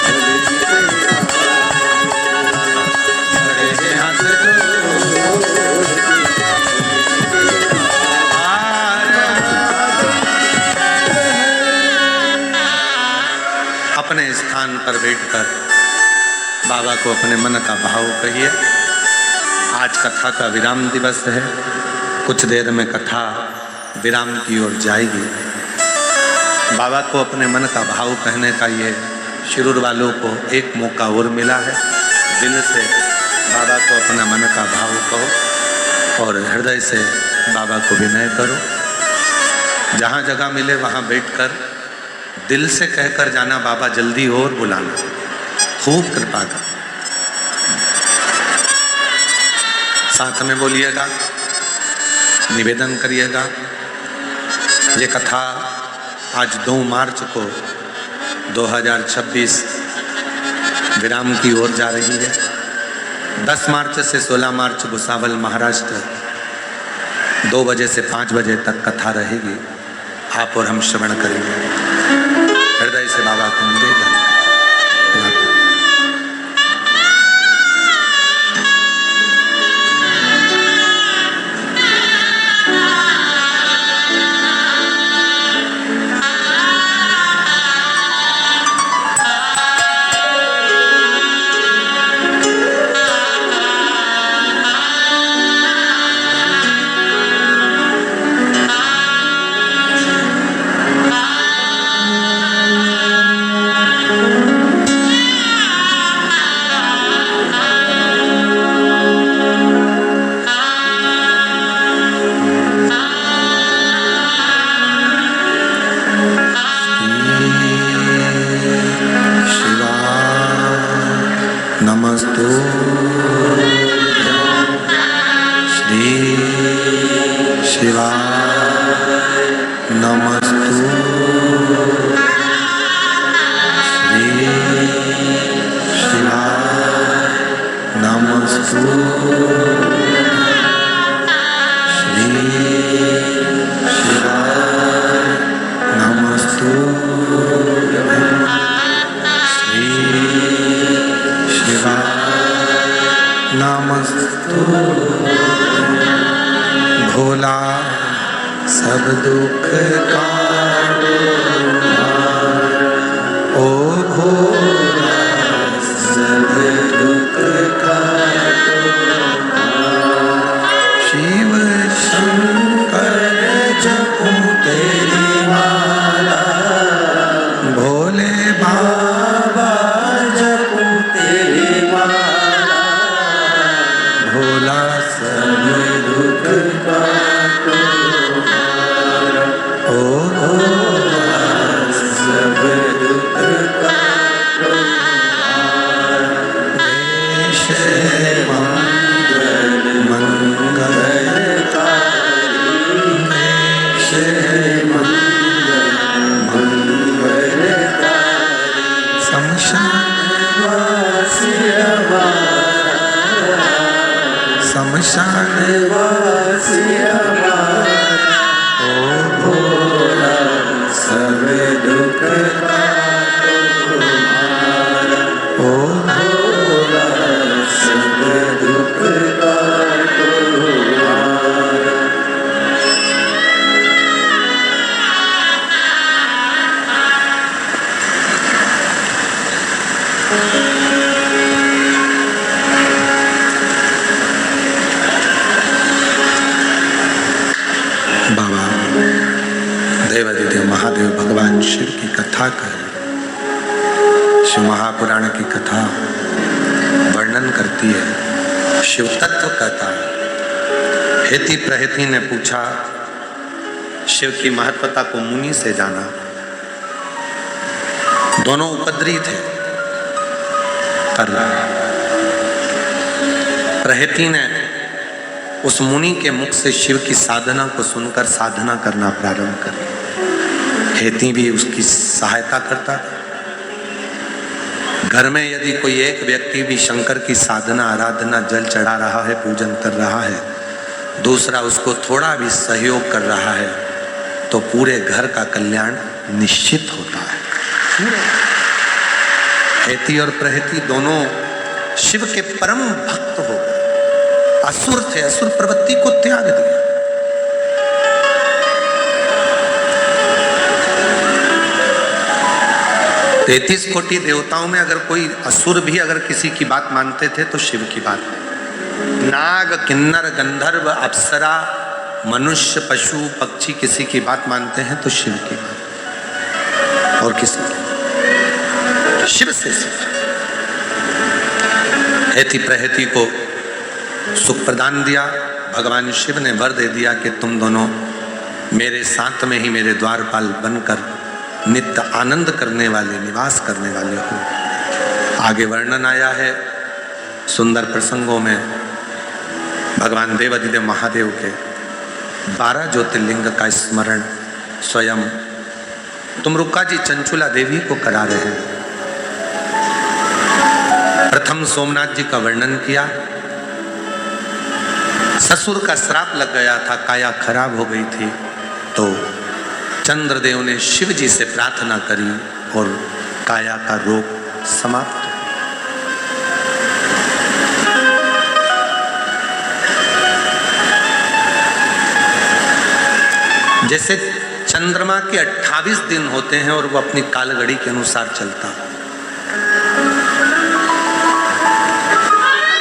बोले तेरे नाम, खड़े हाथ जोड़ अपने स्थान पर बैठकर बाबा को अपने मन का भाव कहिए। आज कथा का विराम दिवस है, कुछ देर में कथा विराम की ओर जाएगी। बाबा को अपने मन का भाव कहने का ये शिरूर वालों को एक मौका और मिला है। दिल से बाबा को अपना मन का भाव कहो और हृदय से बाबा को विनय करो। जहाँ जगह मिले वहाँ बैठकर दिल से कहकर जाना, बाबा जल्दी और बुलाना, खूब कृपा कर। साथ में बोलिएगा, निवेदन करिएगा। ये कथा आज 2 मार्च को 2026 विराम की ओर जा रही है। 10 मार्च से 16 मार्च भुसावल महाराष्ट्र 2 बजे से 5 बजे तक कथा रहेगी। आप और हम श्रवण करेंगे। हृदय से बाबा को निवेदन। नमस्तु श्री शिवाय, नमस्तु श्री शिवाय, नमस्तु श्री शिवाय, नमस्तु नमस्तु। भोला सब दुख काटो, ओ भोला सब दुख काटो, देवादिदेव महादेव भगवान शिव की कथा कर, शिव महापुराण की कथा वर्णन करती है, शिव तत्व कहता है। हेति प्रहेति ने पूछा, शिव की महत्वता को मुनि से जाना। दोनों उपद्री थे, पर प्रहेति ने उस मुनि के मुख से शिव की साधना को सुनकर साधना करना प्रारंभ कर। हेति भी उसकी सहायता करता था। घर में यदि कोई एक व्यक्ति भी शंकर की साधना आराधना जल चढ़ा रहा है, पूजन कर रहा है, दूसरा उसको थोड़ा भी सहयोग कर रहा है, तो पूरे घर का कल्याण निश्चित होता है। हेति और प्रहेति दोनों शिव के परम भक्त हो गए। असुर थे, असुर प्रवृत्ति को त्याग दिया। 33 कोटि देवताओं में अगर कोई असुर भी अगर किसी की बात मानते थे तो शिव की बात। नाग, किन्नर, गंधर्व, अप्सरा, मनुष्य, पशु, पक्षी किसी की बात मानते हैं तो शिव की बात, और किसी की शिव से सिर्फ। हेति प्रहेति को सुख प्रदान दिया। भगवान शिव ने वर दे दिया कि तुम दोनों मेरे साथ में ही मेरे द्वारपाल बनकर नित्य आनंद करने वाले, निवास करने वाले हो। आगे वर्णन आया है सुंदर प्रसंगों में भगवान देवादिदेव महादेव के 12 ज्योतिर्लिंग का स्मरण स्वयं तुमरुक्का जी चंचुला देवी को करा रहे हैं। प्रथम सोमनाथ जी का वर्णन किया। ससुर का श्राप लग गया था, काया खराब हो गई थी, तो चंद्रदेव ने शिव जी से प्रार्थना करी और काया का रोग समाप्त। जैसे चंद्रमा के 28 दिन होते हैं और वो अपनी कालगड़ी के अनुसार चलता,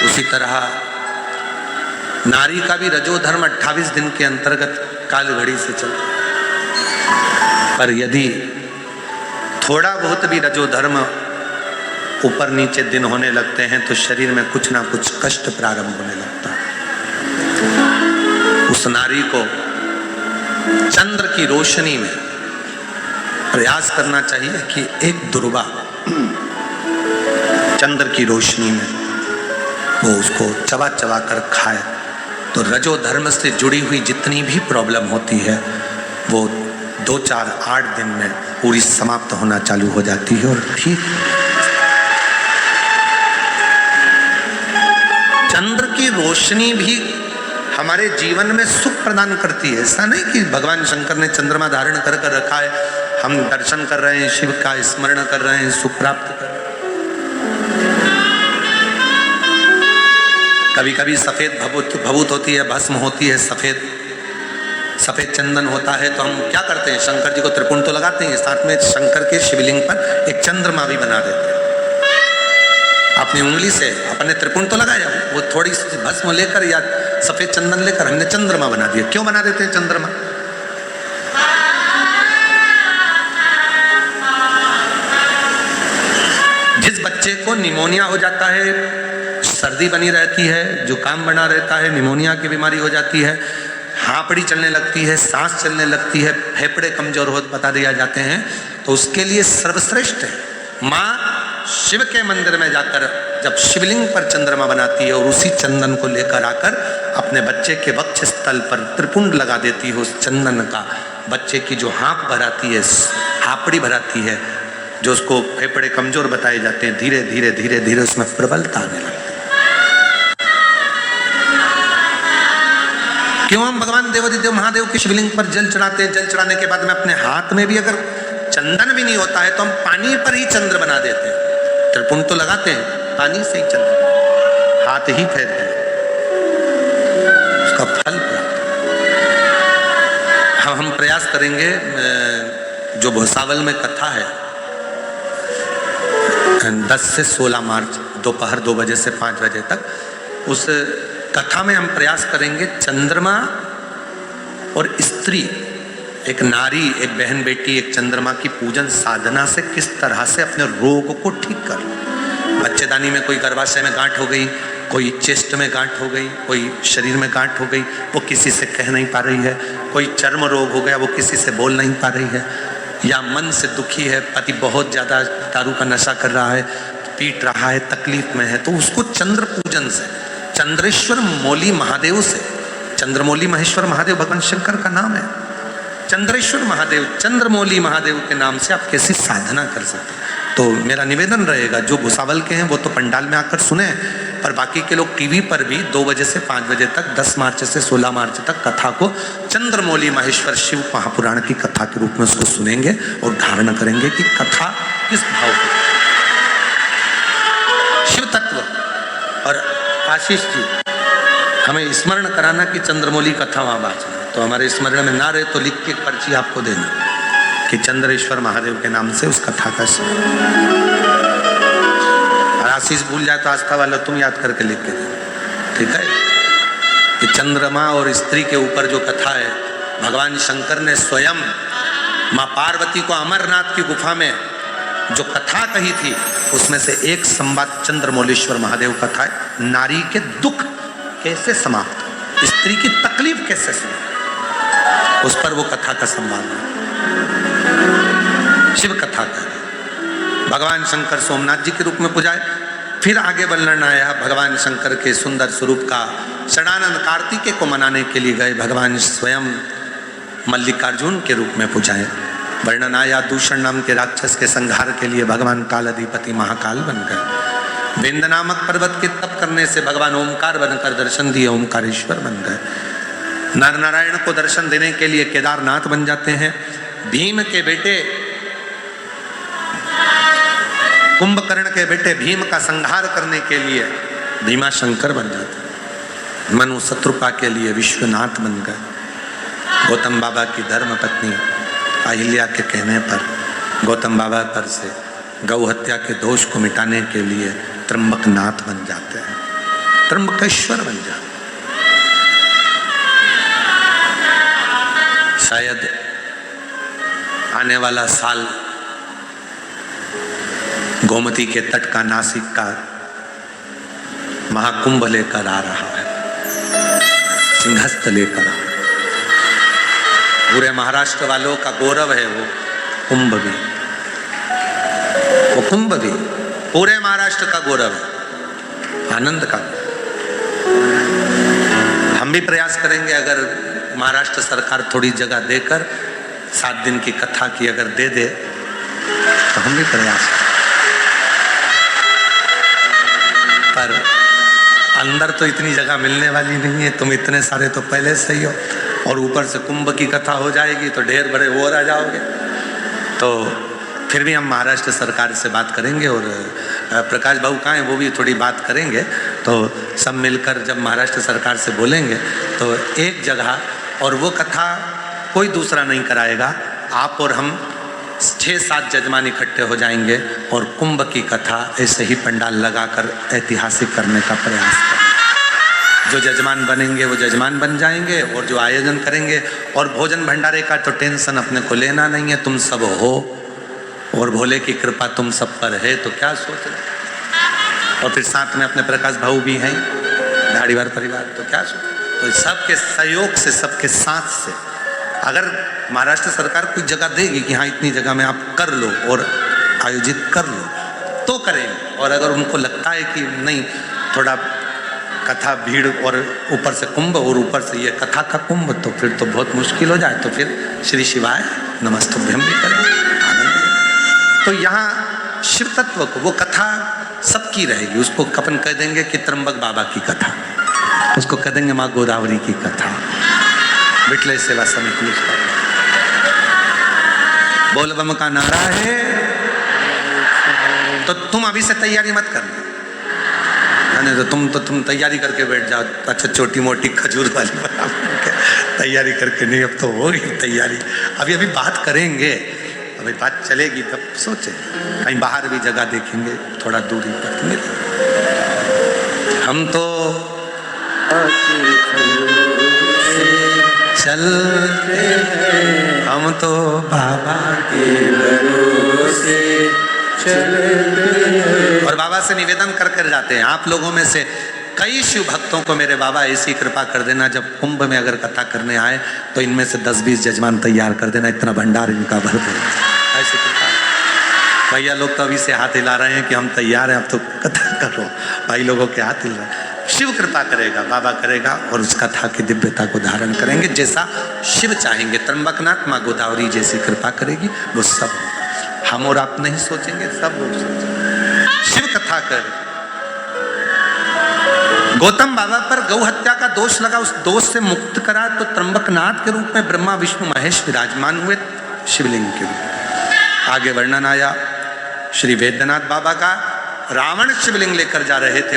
उसी तरह नारी का भी रजोधर्म 28 दिन के अंतर्गत कालगड़ी से चलता। पर यदि थोड़ा बहुत भी रजोधर्म ऊपर नीचे दिन होने लगते हैं तो शरीर में कुछ ना कुछ कष्ट प्रारंभ होने लगता है। उस नारी को चंद्र की रोशनी में प्रयास करना चाहिए कि एक दुर्वा चंद्र की रोशनी में वो उसको चबा चबा कर खाए, तो रजो धर्म से जुड़ी हुई जितनी भी प्रॉब्लम होती है वो 2, 4, 8 दिन में पूरी समाप्त होना चालू हो जाती है। और ठीक चंद्र की रोशनी भी हमारे जीवन में सुख प्रदान करती है। ऐसा नहीं कि भगवान शंकर ने चंद्रमा धारण कर कर रखा है, हम दर्शन कर रहे हैं, शिव का स्मरण कर रहे हैं, सुख प्राप्त कर रहे हैं। कभी कभी सफेद भभूत होती है, भस्म होती है, सफेद चंदन होता है, तो हम क्या करते हैं, शंकर जी को त्रिपुंड तो लगाते हैं, साथ में शंकर के शिवलिंग पर एक चंद्रमा भी बना देते हैं। अपनी उंगली से अपने त्रिपुंड तो लगाया, वो थोड़ी सी भस्म लेकर या सफेद चंदन लेकर हमने चंद्रमा बना दिया। क्यों बना देते हैं चंद्रमा? जिस बच्चे को निमोनिया हो जाता है, सर्दी बनी रहती है, जुकाम बना रहता है, निमोनिया की बीमारी हो जाती है, हांपड़ी चलने लगती है, सांस चलने लगती है, फेफड़े कमजोर हो बता दिया जाते हैं, तो उसके लिए सर्वश्रेष्ठ है माँ शिव के मंदिर में जाकर जब शिवलिंग पर चंद्रमा बनाती है और उसी चंदन को लेकर आकर अपने बच्चे के वक्ष स्थल पर त्रिपुंड लगा देती है। उस चंदन का बच्चे की जो हाँप भराती है, हापड़ी भराती है, जो उसको फेफड़े कमजोर बताए जाते हैं, धीरे धीरे धीरे धीरे उसमें प्रबलता आने लगती है। क्यों हम भगवान देवादिदेव महादेव के शिवलिंग पर जल चढ़ाते हैं? जल चढ़ाने के बाद में अपने हाथ में भी अगर चंदन भी नहीं होता है तो हम पानी पर ही चंद्र बना देते हैं। त्रिपुंड तो लगाते हैं, पानी से ही चंद्र, हाथ ही फेरते हैं, उसका फल प्राप्त। हम प्रयास करेंगे, जो भोसावल में कथा है 10 से 16 मार्च दोपहर 2 बजे से 5 बजे तक, उस कथा में हम प्रयास करेंगे चंद्रमा और स्त्री एक नारी, एक बहन बेटी, एक चंद्रमा की पूजन साधना से किस तरह से अपने रोग को ठीक कर। बच्चेदानी में कोई गर्भाशय में गांठ हो गई, कोई चेस्ट में गांठ हो गई, कोई शरीर में गांठ हो गई, वो किसी से कह नहीं पा रही है। कोई चर्म रोग हो गया, वो किसी से बोल नहीं पा रही है। या मन से दुखी है, पति बहुत ज़्यादा दारू का नशा कर रहा है, पीट रहा है, तकलीफ में है, तो उसको चंद्र पूजन से, चंद्रेश्वर मौली महादेव से, चंद्रमौली महेश्वर महादेव भगवान शंकर का नाम है, चंद्रेश्वर महादेव, चंद्रमौली महादेव के नाम से आप कैसी साधना कर सकते हैं। तो मेरा निवेदन रहेगा, जो भुसावल के हैं वो तो पंडाल में आकर सुने, पर बाकी के लोग टीवी पर भी 2 बजे से 5 बजे तक, 10 मार्च से 16 मार्च तक कथा को चंद्रमौली महेश्वर शिव महापुराण की कथा के रूप में उसको सुनेंगे और धारणा करेंगे कि कथा किस भाव की। शिव तत्व। और आशीष जी हमें स्मरण कराना कि चंद्रमौली कथा वहां बाजना, तो हमारे स्मरण में ना रहे तो लिख के पर्ची आपको देना कि चंद्रेश्वर महादेव के नाम से उस कथा का स्मरण। और आशीष भूल जाए तो आस्था वाला तुम याद करके लिख के देना, ठीक है। कि चंद्रमा और स्त्री के ऊपर जो कथा है, भगवान शंकर ने स्वयं माँ पार्वती को अमरनाथ की गुफा में जो कथा कही थी, उसमें से एक संवाद चंद्रमौलेश्वर महादेव कथा है। नारी के दुख कैसे समाप्त, स्त्री की तकलीफ कैसे समाप्त, उस पर वो कथा का संवाद है, शिव कथा का। भगवान शंकर सोमनाथ जी के रूप में पूजाए। फिर आगे वर्णन आया भगवान शंकर के सुंदर स्वरूप का। षडानंद कार्तिकेय को मनाने के लिए गए, भगवान स्वयं मल्लिकार्जुन के रूप में पूजाए। वर्णन आया दूषण नाम के राक्षस के संहार के लिए भगवान काल अधिपति महाकाल बन गए। विंद नामक पर्वत के तप करने से भगवान ओमकार बनकर दर्शन दिए, ओमकारेश्वर बन गए। नर नारायण को दर्शन देने के लिए केदारनाथ बन जाते हैं। भीम के बेटे, कुंभकर्ण के बेटे भीम का संहार करने के लिए भीमा शंकर बन जाते हैं। मनु शत्रुपा के लिए विश्वनाथ बन गए। गौतम बाबा की धर्म पत्नी अहिल्या के कहने पर गौतम बाबा पर से गौ हत्या के दोष को मिटाने के लिए त्र्यंबकनाथ बन जाते हैं, त्र्यंबकेश्वर बन जाते हैं। शायद आने वाला साल गोमती के तट का, नासिक का महाकुंभ लेकर आ रहा है, सिंहस्थ लेकर आ रहा है। पूरे महाराष्ट्र वालों का गौरव है वो कुंभ भी, वो कुंभ भी पूरे महाराष्ट्र का गौरव है, आनंद का। हम भी प्रयास करेंगे, अगर महाराष्ट्र सरकार थोड़ी जगह देकर 7 दिन की कथा की अगर दे दे तो हम भी प्रयास करें। पर अंदर तो इतनी जगह मिलने वाली नहीं है, तुम इतने सारे तो पहले से ही हो, और ऊपर से कुंभ की कथा हो जाएगी तो ढेर बड़े और आ जाओगे। तो फिर भी हम महाराष्ट्र सरकार से बात करेंगे, और प्रकाश बाबू कहाँ हैं, वो भी थोड़ी बात करेंगे। तो सब मिलकर जब महाराष्ट्र सरकार से बोलेंगे तो एक जगह, और वो कथा कोई दूसरा नहीं कराएगा, आप और हम 6-7 जजमान इकट्ठे हो जाएंगे और कुंभ की कथा ऐसे ही पंडाल लगाकर ऐतिहासिक करने का प्रयास करें। जो जजमान बनेंगे वो जजमान बन जाएंगे, और जो आयोजन करेंगे, और भोजन भंडारे का तो टेंशन अपने को लेना नहीं है, तुम सब हो और भोले की कृपा तुम सब पर है, तो क्या सोच रहे। और फिर साथ में अपने प्रकाश भाऊ भी हैं, धाड़ीवार परिवार, तो क्या सोच। तो सबके सहयोग से, सबके साथ से अगर महाराष्ट्र सरकार कोई जगह देगी कि हाँ इतनी जगह में आप कर लो और आयोजित कर लो तो करेंगे। और अगर उनको लगता है कि नहीं, थोड़ा कथा भीड़ और ऊपर से कुंभ और ऊपर से ये कथा का कुंभ, तो फिर तो बहुत मुश्किल हो जाए, तो फिर श्री शिवाय नमस्तुभ्यम भी करेंगे, आनंद। तो यहाँ शिव तत्व को, वो कथा सबकी रहेगी, उसको अपन कह देंगे कि त्र्यंबक बाबा की कथा, उसको कह देंगे माँ गोदावरी की कथा, विठले सेवा समिति। बोल बम का नारा है, तो तुम अभी से तैयारी मत करना, तो तुम तैयारी करके बैठ जाओ। अच्छा छोटी मोटी खजूर वाली बना के तैयारी करके नहीं, अब तो होगी तैयारी, अभी बात करेंगे, अभी बात चलेगी तब सोचे, कहीं बाहर भी जगह देखेंगे थोड़ा दूरी पर मिले। हम तो चलते हैं हम तो बाबा के भरोसे चलते हैं। और बाबा से निवेदन कर कर जाते हैं, आप लोगों में से कई शिव भक्तों को मेरे बाबा ऐसी कृपा कर देना, जब कुंभ में अगर कथा करने आए तो इनमें से 10-20 जजमान तैयार कर देना, इतना भंडार इनका भर देना, ऐसी कृपा। भैया लोग तो अभी से हाथ हिला रहे हैं कि हम तैयार हैं, अब तो कथा करो। भाई लोगों के हाथ हिल रहे हैं। शिव कृपा करेगा, बाबा करेगा और उस कथा की दिव्यता को धारण करेंगे जैसा शिव चाहेंगे। त्र्यंबकनाथ माँ गोदावरी जैसी कृपा करेगी, वो सब होगा। हम और आप नहीं सोचेंगे, सब लोग सोचेंगे। शिव कथा कर। गौतम बाबा पर गौ हत्या का दोष लगा, उस दोष से मुक्त करा तो त्र्यंबकनाथ के रूप में ब्रह्मा विष्णु महेश विराजमान हुए शिवलिंग के रूप में। आगे वर्णन आया श्री वैद्यनाथ बाबा का। रावण शिवलिंग लेकर जा रहे थे,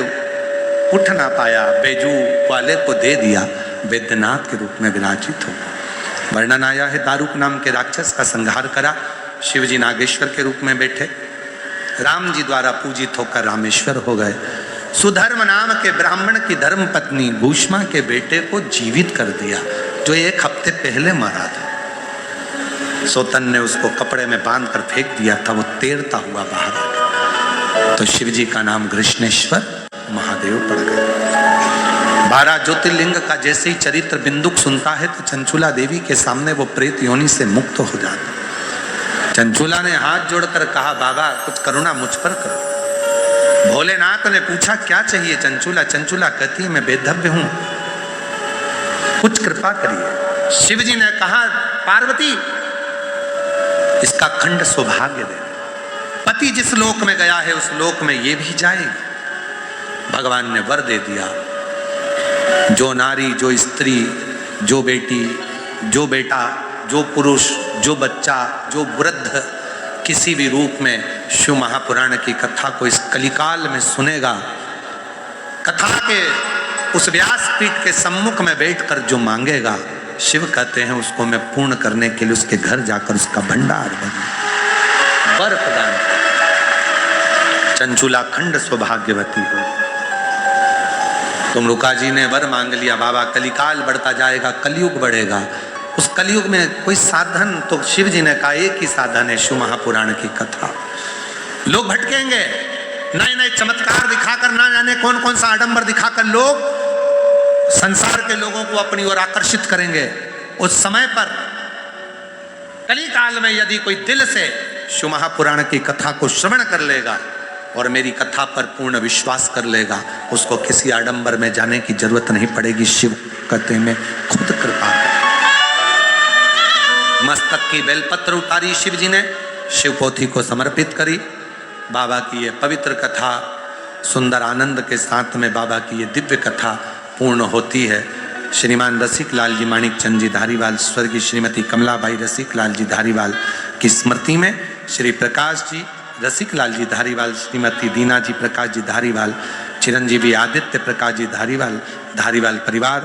उठ ना पाया, बैजू वाले को दे दिया, वैद्यनाथ के रूप में विराजित हो। वर्णन आया है दारुक नाम के राक्षस का संहार करा, शिवजी नागेश्वर के रूप में बैठे, राम जी द्वारा पूजित होकर रामेश्वर हो गए। सुधर्म नाम के ब्राह्मण की धर्म पत्नी भूष्मा के बेटे को जीवित कर दिया, जो 1 हफ्ते पहले मारा था। सोतन ने उसको कपड़े में बांध कर फेंक दिया था, वो तैरता हुआ बाहर आ गया, तो शिवजी का नाम कृष्णेश्वर महादेव पड़ गए। 12 ज्योतिर्लिंग का जैसे ही चरित्र बिंदुक सुनता है तो चंचुला देवी के सामने वो प्रेत योनि से मुक्त हो जाता। चंचुला ने हाथ जोड़कर कहा, बाबा कुछ करुणा मुझ पर करो। भोलेनाथ ने पूछा क्या चाहिए चंचुला? चंचुला कहती है मैं बेधव्य हूं, कुछ कृपा करिए। शिवजी ने कहा, पार्वती इसका खंड सौभाग्य दे, पति जिस लोक में गया है उस लोक में ये भी जाएगी। भगवान ने वर दे दिया, जो नारी, जो स्त्री, जो बेटी, जो बेटा, जो पुरुष, जो बच्चा, जो वृद्ध किसी भी रूप में शिव महापुराण की कथा को इस कलिकाल में सुनेगा, कथा के उस व्यासपीठ के सम्मुख में बैठकर जो मांगेगा, शिव कहते हैं उसको मैं पूर्ण करने के लिए उसके घर जाकर उसका भंडार बन वर प्रदान। चंचुला खंड सौभाग्यवती हो। तुमरुका जी ने वर मांग लिया, बाबा कलिकाल बढ़ता जाएगा, कलयुग बढ़ेगा, उस कलयुग में कोई साधन, तो शिव जी ने कहा एक ही साधन है, शिव महापुराण की कथा। लोग भटकेंगे, नए नए चमत्कार दिखाकर, ना जाने कौन कौन सा आडंबर दिखाकर लोग संसार के लोगों को अपनी ओर आकर्षित करेंगे। उस समय पर कली काल में यदि कोई दिल से शिव महापुराण की कथा को श्रवण कर लेगा और मेरी कथा पर पूर्ण विश्वास कर लेगा, उसको किसी आडंबर में जाने की जरूरत नहीं पड़ेगी। शिव कहते में खुद कृपा कर। मस्तक की बेलपत्र उतारी शिव जी ने, शिव पोथी को समर्पित करी। बाबा की ये पवित्र कथा सुंदर आनंद के साथ में बाबा की ये दिव्य कथा पूर्ण होती है। श्रीमान रसिक लाल जी माणिक चंद जी धारीवाल, स्वर्गीय श्रीमती कमलाबाई रसिक लाल जी धारीवाल की स्मृति में श्री प्रकाश जी रसिक लाल जी धारीवाल, श्रीमती दीना जी प्रकाश जी धारीवाल, चिरंजीवी आदित्य प्रकाश जी धारीवाल, धारीवाल परिवार